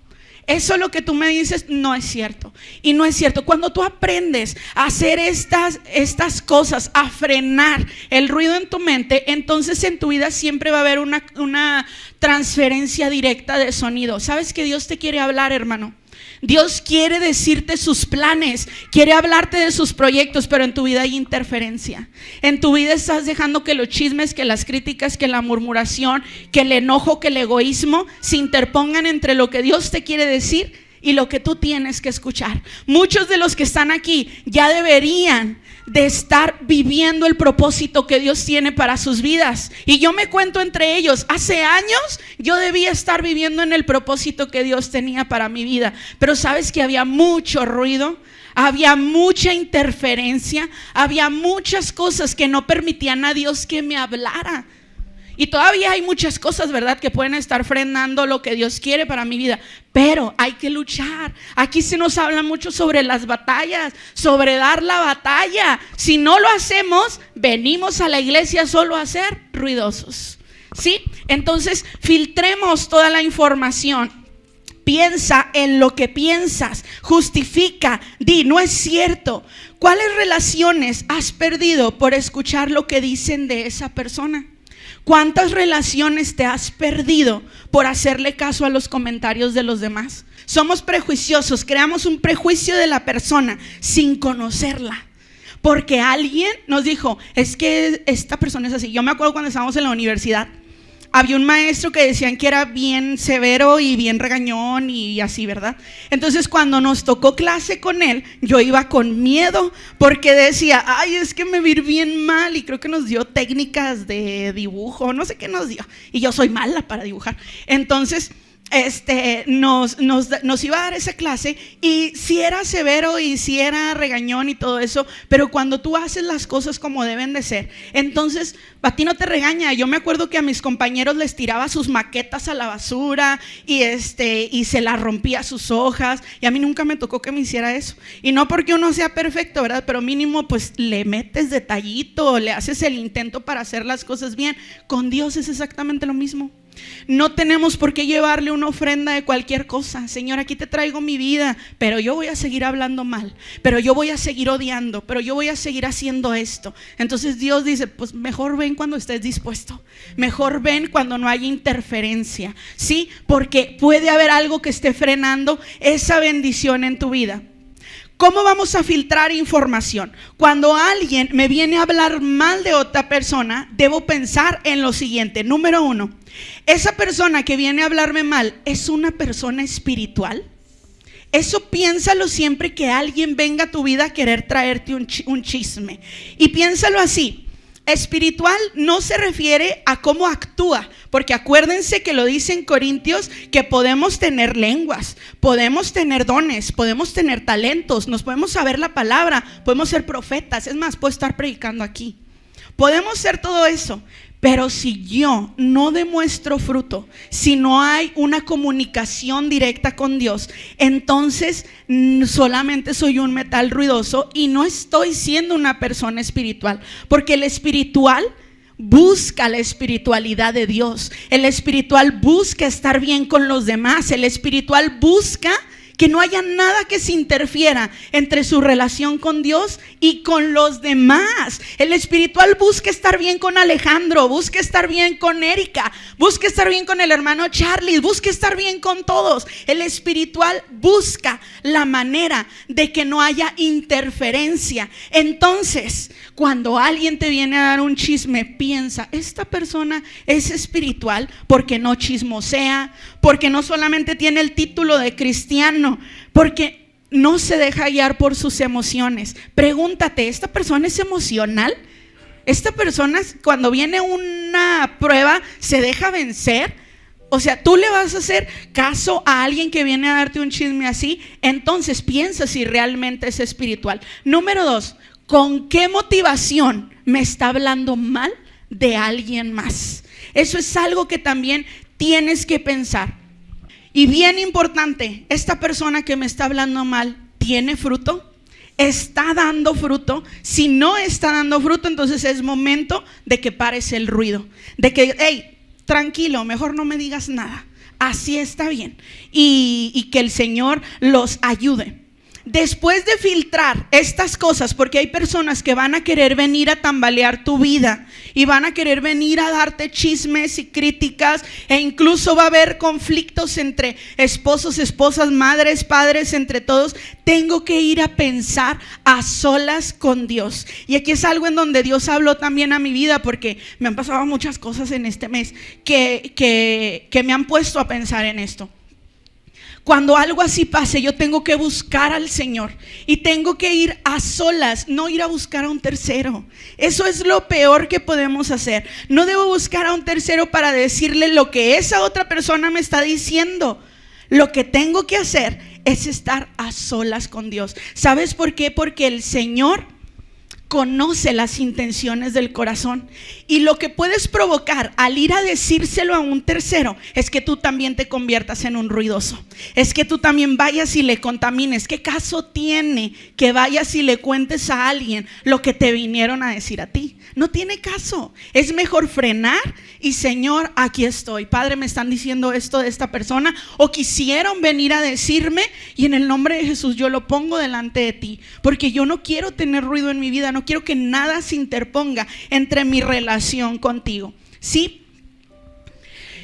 Eso lo que tú me dices no es cierto. Y no es cierto. Cuando tú aprendes a hacer estas cosas, a frenar el ruido en tu mente, entonces en tu vida siempre va a haber una transferencia directa de sonido. ¿Sabes que Dios te quiere hablar, hermano? Dios quiere decirte sus planes, quiere hablarte de sus proyectos, pero en tu vida hay interferencia. En tu vida estás dejando que los chismes, que las críticas, que la murmuración, que el enojo, que el egoísmo se interpongan entre lo que Dios te quiere decir y lo que tú tienes que escuchar. Muchos de los que están aquí ya deberían de estar viviendo el propósito que Dios tiene para sus vidas, y yo me cuento entre ellos. Hace años yo debía estar viviendo en el propósito que Dios tenía para mi vida, pero sabes que había mucho ruido, había mucha interferencia, había muchas cosas que no permitían a Dios que me hablara. Y todavía hay muchas cosas, ¿verdad?, que pueden estar frenando lo que Dios quiere para mi vida. Pero hay que luchar. Aquí se nos habla mucho sobre las batallas, sobre dar la batalla. Si no lo hacemos, venimos a la iglesia solo a ser ruidosos, ¿sí? Entonces, filtremos toda la información. Piensa en lo que piensas, justifica, di, no es cierto. ¿Cuáles relaciones has perdido por escuchar lo que dicen de esa persona? ¿Cuántas relaciones te has perdido por hacerle caso a los comentarios de los demás? Somos prejuiciosos, creamos un prejuicio de la persona sin conocerla, porque alguien nos dijo, es que esta persona es así. Yo me acuerdo cuando estábamos en la universidad, había un maestro que decían que era bien severo y bien regañón y así, ¿verdad? Entonces cuando nos tocó clase con él, yo iba con miedo porque decía, ay, es que me vi bien mal, y creo que nos dio técnicas de dibujo, no sé qué nos dio, y yo soy mala para dibujar. Entonces nos iba a dar esa clase, y si era severo y si era regañón y todo eso, pero cuando tú haces las cosas como deben de ser, entonces a ti no te regaña. Yo me acuerdo que a mis compañeros les tiraba sus maquetas a la basura y se las rompía sus hojas, y a mí nunca me tocó que me hiciera eso. Y no porque uno sea perfecto, ¿verdad?, pero mínimo pues le metes detallito, le haces el intento para hacer las cosas bien. Con Dios es exactamente lo mismo. No tenemos por qué llevarle una ofrenda de cualquier cosa. Señor, aquí te traigo mi vida, pero yo voy a seguir hablando mal, pero yo voy a seguir odiando, pero yo voy a seguir haciendo esto. Entonces Dios dice, pues mejor ven cuando estés dispuesto, mejor ven cuando no haya interferencia, ¿sí? Porque puede haber algo que esté frenando esa bendición en tu vida. ¿Cómo vamos a filtrar información? Cuando alguien me viene a hablar mal de otra persona, debo pensar en lo siguiente. Número 1, esa persona que viene a hablarme mal, ¿es una persona espiritual? Eso piénsalo siempre que alguien venga a tu vida a querer traerte un chisme. Y piénsalo así. Espiritual no se refiere a cómo actúa, porque acuérdense que lo dice en Corintios que podemos tener lenguas, podemos tener dones, podemos tener talentos, nos podemos saber la palabra, podemos ser profetas, es más, puedo estar predicando aquí, podemos ser todo eso. Pero si yo no demuestro fruto, si no hay una comunicación directa con Dios, entonces solamente soy un metal ruidoso y no estoy siendo una persona espiritual. Porque el espiritual busca la espiritualidad de Dios. El espiritual busca estar bien con los demás. El espiritual busca que no haya nada que se interfiera entre su relación con Dios y con los demás. El espiritual busca estar bien con Alejandro, busca estar bien con Erika, busca estar bien con el hermano Charlie, busca estar bien con todos. El espiritual busca la manera de que no haya interferencia. Entonces, cuando alguien te viene a dar un chisme, piensa, esta persona es espiritual porque no chismosea, porque no solamente tiene el título de cristiano, porque no se deja guiar por sus emociones. Pregúntate, ¿esta persona es emocional? ¿Esta persona cuando viene una prueba se deja vencer? O sea, tú le vas a hacer caso a alguien que viene a darte un chisme así. Entonces piensa si realmente es espiritual. Número 2, ¿con qué motivación me está hablando mal de alguien más? Eso es algo que también tienes que pensar. Y bien importante, esta persona que me está hablando mal, ¿tiene fruto? ¿Está dando fruto? Si no está dando fruto, entonces es momento de que pares el ruido. De que, hey, tranquilo, mejor no me digas nada. Así está bien. Y que el Señor los ayude. Después de filtrar estas cosas, porque hay personas que van a querer venir a tambalear tu vida y van a querer venir a darte chismes y críticas, e incluso va a haber conflictos entre esposos, esposas, madres, padres, entre todos. Tengo que ir a pensar a solas con Dios. Y aquí es algo en donde Dios habló también a mi vida, porque me han pasado muchas cosas en este mes que me han puesto a pensar en esto. Cuando algo así pase, yo tengo que buscar al Señor y tengo que ir a solas, no ir a buscar a un tercero. Eso es lo peor que podemos hacer. No debo buscar a un tercero para decirle lo que esa otra persona me está diciendo. Lo que tengo que hacer es estar a solas con Dios. ¿Sabes por qué? Porque el Señor conoce las intenciones del corazón, y lo que puedes provocar al ir a decírselo a un tercero es que tú también te conviertas en un ruidoso, es que tú también vayas y le contamines. ¿Qué caso tiene que vayas y le cuentes a alguien lo que te vinieron a decir a ti? No tiene caso. Es mejor frenar y, Señor, aquí estoy. Padre, me están diciendo esto de esta persona, o quisieron venir a decirme, y en el nombre de Jesús yo lo pongo delante de ti, porque yo no quiero tener ruido en mi vida, no quiero que nada se interponga entre mi relación contigo, ¿sí?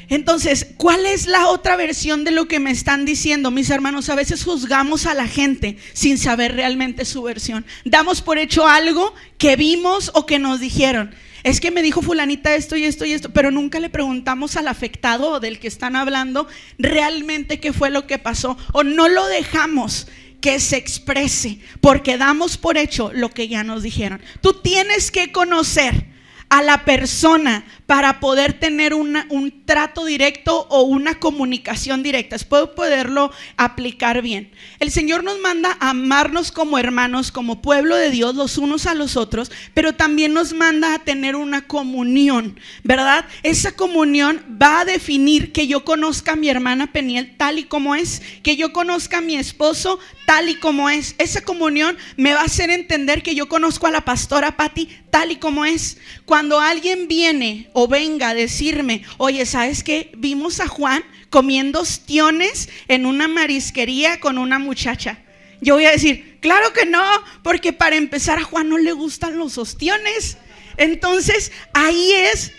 Entonces, ¿cuál es la otra versión de lo que me están diciendo? Mis hermanos, a veces juzgamos a la gente sin saber realmente su versión. Damos por hecho algo que vimos o que nos dijeron. Es que me dijo fulanita esto y esto y esto, pero nunca le preguntamos al afectado o del que están hablando realmente qué fue lo que pasó, o no lo dejamos que se exprese porque damos por hecho lo que ya nos dijeron. Tú tienes que conocer a la persona para poder tener un trato directo o una comunicación directa. Espero poderlo aplicar bien. El Señor nos manda a amarnos como hermanos, como pueblo de Dios, los unos a los otros, pero también nos manda a tener una comunión, ¿verdad? Esa comunión va a definir que yo conozca a mi hermana Peniel tal y como es, que yo conozca a mi esposo tal y como es. Esa comunión me va a hacer entender que yo conozco a la pastora Patti tal y como es. Cuando Cuando alguien viene o venga a decirme, oye, ¿sabes qué? Vimos a Juan comiendo ostiones en una marisquería con una muchacha. Yo voy a decir, claro que no, porque para empezar a Juan no le gustan los ostiones. Entonces ahí es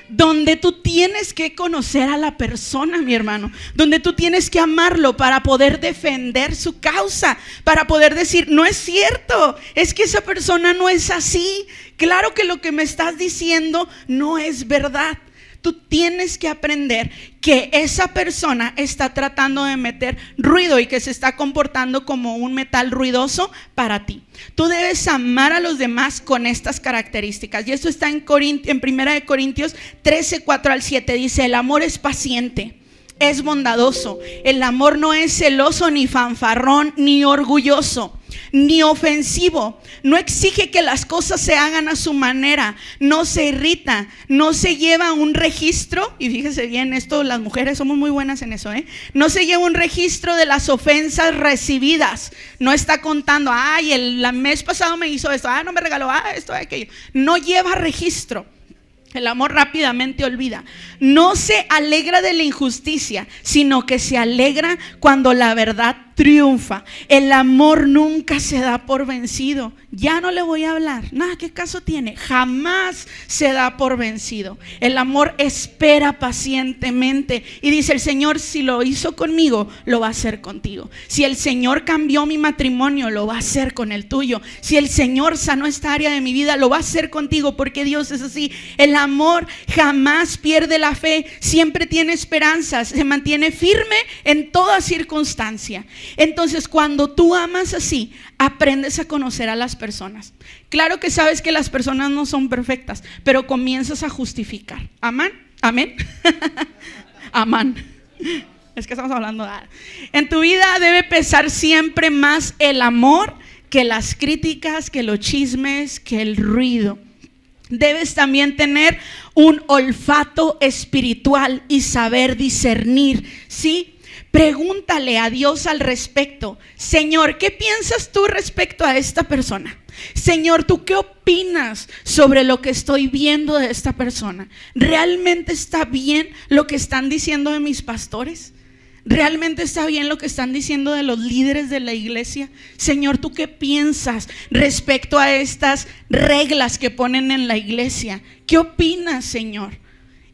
donde tú tienes que conocer a la persona, mi hermano, donde tú tienes que amarlo para poder defender su causa, para poder decir, no es cierto, es que esa persona no es así, claro que lo que me estás diciendo no es verdad. Tú tienes que aprender que esa persona está tratando de meter ruido y que se está comportando como un metal ruidoso para ti. Tú debes amar a los demás con estas características. Y esto está en 1 Corintios 13, 4 al 7. Dice, el amor es paciente, es bondadoso. El amor no es celoso, ni fanfarrón, ni orgulloso, ni ofensivo. No exige que las cosas se hagan a su manera. No se irrita, no se lleva un registro. Y fíjese bien, esto las mujeres somos muy buenas en eso, no se lleva un registro de las ofensas recibidas. No está contando, ay, el mes pasado me hizo esto, no me regaló, esto, aquello. No lleva registro. El amor rápidamente olvida. No se alegra de la injusticia, sino que se alegra cuando la verdad triunfa. El amor nunca se da por vencido. Ya no le voy a hablar. Nada, ¿qué caso tiene? Jamás se da por vencido. El amor espera pacientemente. Y dice el Señor, si lo hizo conmigo, lo va a hacer contigo. Si el Señor cambió mi matrimonio, lo va a hacer con el tuyo. Si el Señor sanó esta área de mi vida, lo va a hacer contigo, porque Dios es así. El amor jamás pierde la fe, siempre tiene esperanzas, se mantiene firme en toda circunstancia. Entonces, cuando tú amas así, aprendes a conocer a las personas. Claro que sabes que las personas no son perfectas, pero comienzas a justificar. ¿Amán? ¿Amén? Amán. Es que estamos hablando de... En tu vida debe pesar siempre más el amor que las críticas, que los chismes, que el ruido. Debes también tener un olfato espiritual y saber discernir, ¿sí? Pregúntale a Dios al respecto. Señor, ¿qué piensas tú respecto a esta persona? Señor, ¿tú qué opinas sobre lo que estoy viendo de esta persona? ¿Realmente está bien lo que están diciendo de mis pastores? ¿Realmente está bien lo que están diciendo de los líderes de la iglesia? Señor, ¿tú qué piensas respecto a estas reglas que ponen en la iglesia? ¿Qué opinas, Señor?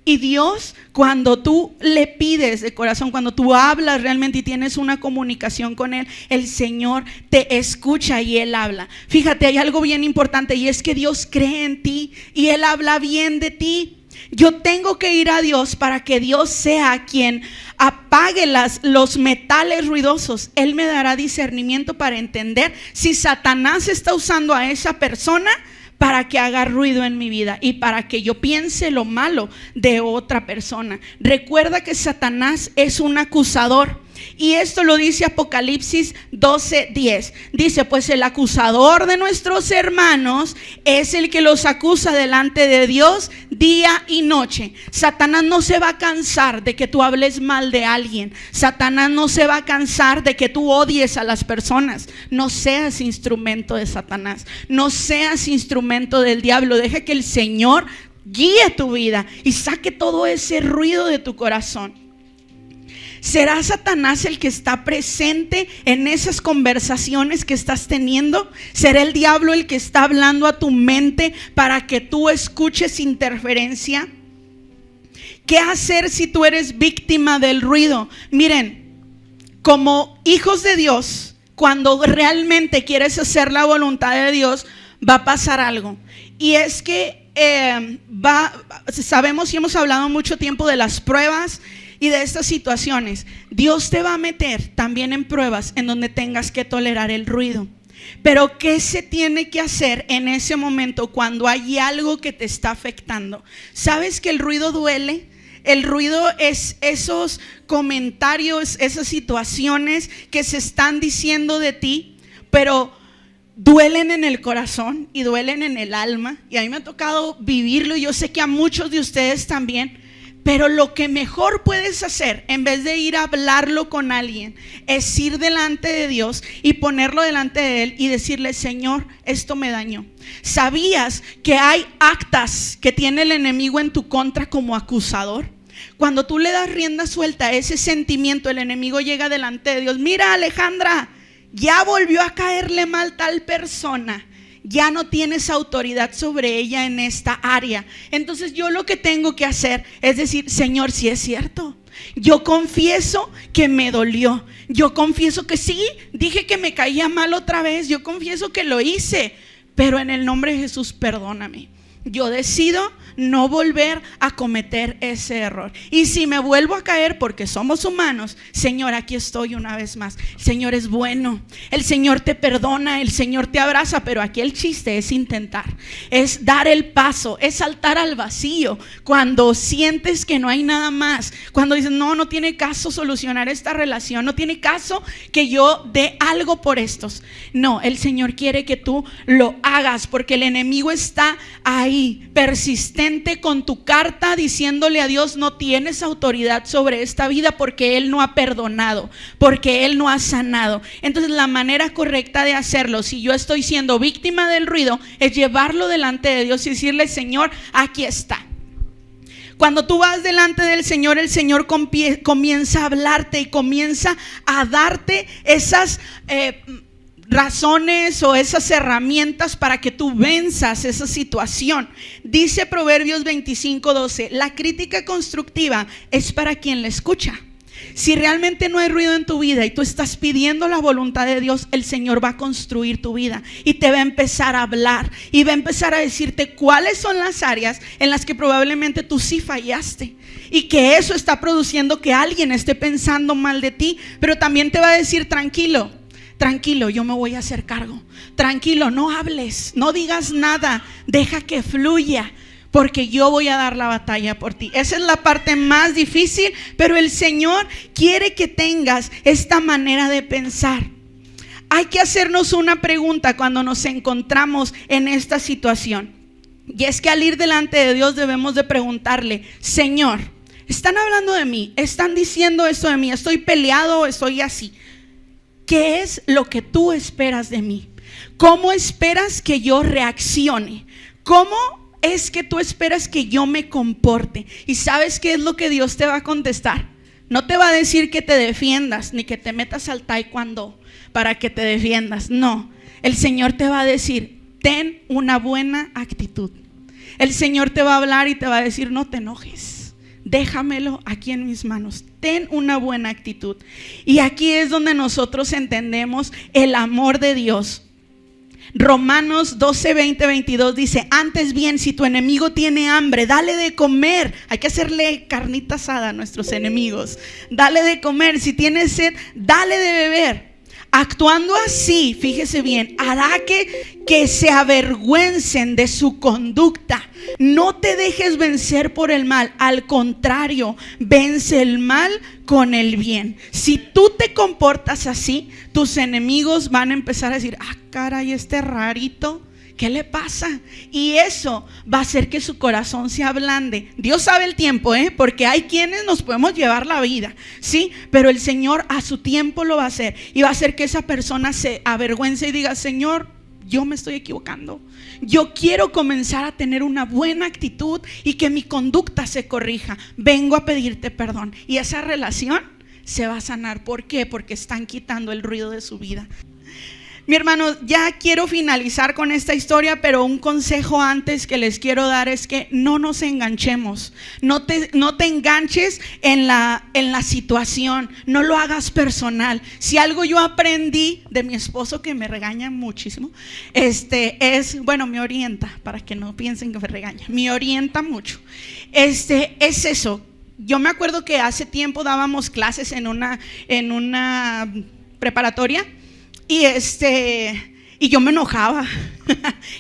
Y Dios, cuando tú le pides de corazón, cuando tú hablas realmente y tienes una comunicación con Él, el Señor te escucha y Él habla. Fíjate, hay algo bien importante, y es que Dios cree en ti y Él habla bien de ti. Yo tengo que ir a Dios para que Dios sea quien apague los metales ruidosos. Él me dará discernimiento para entender si Satanás está usando a esa persona para que haga ruido en mi vida y para que yo piense lo malo de otra persona. Recuerda que Satanás es un acusador. Y esto lo dice Apocalipsis 12:10. Dice, pues el acusador de nuestros hermanos es el que los acusa delante de Dios día y noche. Satanás no se va a cansar de que tú hables mal de alguien. Satanás no se va a cansar de que tú odies a las personas. No seas instrumento de Satanás. No seas instrumento del diablo. Deja que el Señor guíe tu vida y saque todo ese ruido de tu corazón. ¿Será Satanás el que está presente en esas conversaciones que estás teniendo? ¿Será el diablo el que está hablando a tu mente para que tú escuches interferencia? ¿Qué hacer si tú eres víctima del ruido? Miren, como hijos de Dios, cuando realmente quieres hacer la voluntad de Dios, va a pasar algo. Y es que sabemos y hemos hablado mucho tiempo de las pruebas y de estas situaciones. Dios te va a meter también en pruebas en donde tengas que tolerar el ruido. Pero ¿qué se tiene que hacer en ese momento cuando hay algo que te está afectando? ¿Sabes que el ruido duele? El ruido es esos comentarios, esas situaciones que se están diciendo de ti, pero duelen en el corazón y duelen en el alma. Y a mí me ha tocado vivirlo, y yo sé que a muchos de ustedes también. Pero lo que mejor puedes hacer, en vez de ir a hablarlo con alguien, es ir delante de Dios y ponerlo delante de Él y decirle: Señor, esto me dañó. ¿Sabías que hay actas que tiene el enemigo en tu contra como acusador? Cuando tú le das rienda suelta a ese sentimiento, el enemigo llega delante de Dios: mira, Alejandra, ya volvió a caerle mal tal persona. Ya no tienes autoridad sobre ella en esta área. Entonces yo lo que tengo que hacer es decir: Señor, sí es cierto, yo confieso que me dolió, yo confieso que sí, dije que me caía mal otra vez, yo confieso que lo hice, pero en el nombre de Jesús perdóname. Yo decido no volver a cometer ese error. Y si me vuelvo a caer, porque somos humanos, Señor, aquí estoy una vez más. El Señor es bueno, el Señor te perdona, el Señor te abraza. Pero aquí el chiste es intentar, es dar el paso, es saltar al vacío. Cuando sientes que no hay nada más, cuando dices: no tiene caso solucionar esta relación, no tiene caso que yo dé algo por estos. No, el Señor quiere que tú lo hagas, porque el enemigo está ahí, persistente con tu carta, diciéndole a Dios: no tienes autoridad sobre esta vida, porque Él no ha perdonado, porque Él no ha sanado. Entonces la manera correcta de hacerlo, si yo estoy siendo víctima del ruido, es llevarlo delante de Dios y decirle: Señor, aquí está. Cuando tú vas delante del Señor, el Señor comienza a hablarte y comienza a darte esas razones o esas herramientas para que tú venzas esa situación. Dice Proverbios 25:12: la crítica constructiva es para quien la escucha. Si realmente no hay ruido en tu vida y tú estás pidiendo la voluntad de Dios, el Señor va a construir tu vida y te va a empezar a hablar y va a empezar a decirte cuáles son las áreas en las que probablemente tú sí fallaste, y que eso está produciendo que alguien esté pensando mal de ti. Pero también te va a decir: tranquilo, yo me voy a hacer cargo. Tranquilo, no hables, no digas nada, deja que fluya, porque yo voy a dar la batalla por ti. Esa es la parte más difícil, pero el Señor quiere que tengas esta manera de pensar. Hay que hacernos una pregunta cuando nos encontramos en esta situación, y es que al ir delante de Dios debemos de preguntarle: Señor, están hablando de mí, están diciendo esto de mí, estoy peleado, estoy así. ¿Qué es lo que tú esperas de mí? ¿Cómo esperas que yo reaccione? ¿Cómo es que tú esperas que yo me comporte? ¿Y sabes qué es lo que Dios te va a contestar? No te va a decir que te defiendas, ni que te metas al taekwondo para que te defiendas. No, el Señor te va a decir: ten una buena actitud. El Señor te va a hablar y te va a decir: no te enojes, déjamelo aquí en mis manos, ten una buena actitud. Y aquí es donde nosotros entendemos el amor de Dios. Romanos 12, 20, 22 dice: antes bien, si tu enemigo tiene hambre, dale de comer. Hay que hacerle carnita asada a nuestros enemigos. Dale de comer. Si tiene sed, dale de beber. Actuando así, fíjese bien, hará que se avergüencen de su conducta. No te dejes vencer por el mal, al contrario, vence el mal con el bien. Si tú te comportas así, tus enemigos van a empezar a decir: ah, caray, este rarito, ¿qué le pasa? Y eso va a hacer que su corazón se ablande. Dios sabe el tiempo, porque hay quienes nos podemos llevar la vida, ¿sí? Pero el Señor a su tiempo lo va a hacer, y va a hacer que esa persona se avergüence y diga: Señor, yo me estoy equivocando. Yo quiero comenzar a tener una buena actitud y que mi conducta se corrija. Vengo a pedirte perdón. Y esa relación se va a sanar. ¿Por qué? Porque están quitando el ruido de su vida. Mi hermano, ya quiero finalizar con esta historia, pero un consejo antes que les quiero dar es que no nos enganchemos. No te enganches en la situación, no lo hagas personal. Si algo yo aprendí de mi esposo, que me regaña muchísimo, me orienta, para que no piensen que me regaña, me orienta mucho. Es eso. Yo me acuerdo que hace tiempo dábamos clases en una preparatoria. Y yo me enojaba.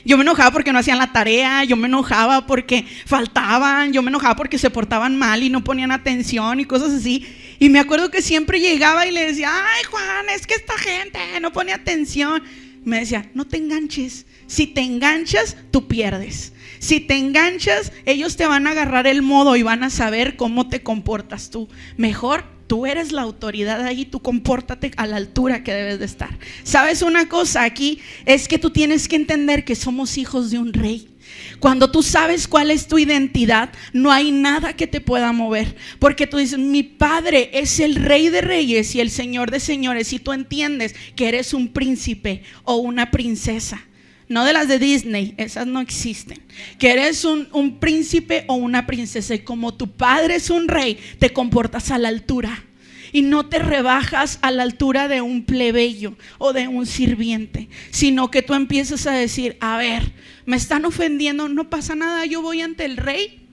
Yo me enojaba porque no hacían la tarea, yo me enojaba porque faltaban, yo me enojaba porque se portaban mal y no ponían atención y cosas así. Y me acuerdo que siempre llegaba y le decía: ay, Juan, es que esta gente no pone atención. me decía, no te enganches. Si te enganchas, tú pierdes. Si te enganchas, ellos te van a agarrar el modo y van a saber cómo te comportas tú. Mejor tú eres la autoridad ahí, tú compórtate a la altura que debes de estar. ¿Sabes una cosa? Aquí es que tú tienes que entender que somos hijos de un rey. Cuando tú sabes cuál es tu identidad, no hay nada que te pueda mover, porque tú dices, mi padre es el rey de reyes y el señor de señores, y tú entiendes que eres un príncipe o una princesa. No de las de Disney, esas no existen. Que eres un príncipe o una princesa, y como tu padre es un rey, te comportas a la altura y no te rebajas a la altura de un plebeyo o de un sirviente, sino que tú empiezas a decir, a ver, me están ofendiendo, no pasa nada, yo voy ante el rey,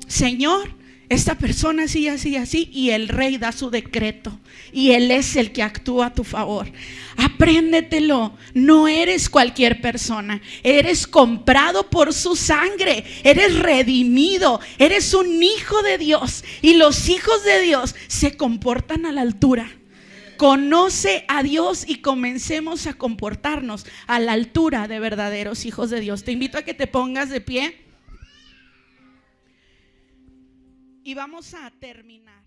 Señor, esta persona así, así, así, y el rey da su decreto y él es el que actúa a tu favor. Apréndetelo, no eres cualquier persona, eres comprado por su sangre, eres redimido, eres un hijo de Dios, y los hijos de Dios se comportan a la altura. Conoce a Dios y comencemos a comportarnos a la altura de verdaderos hijos de Dios. Te invito a que te pongas de pie y vamos a terminar.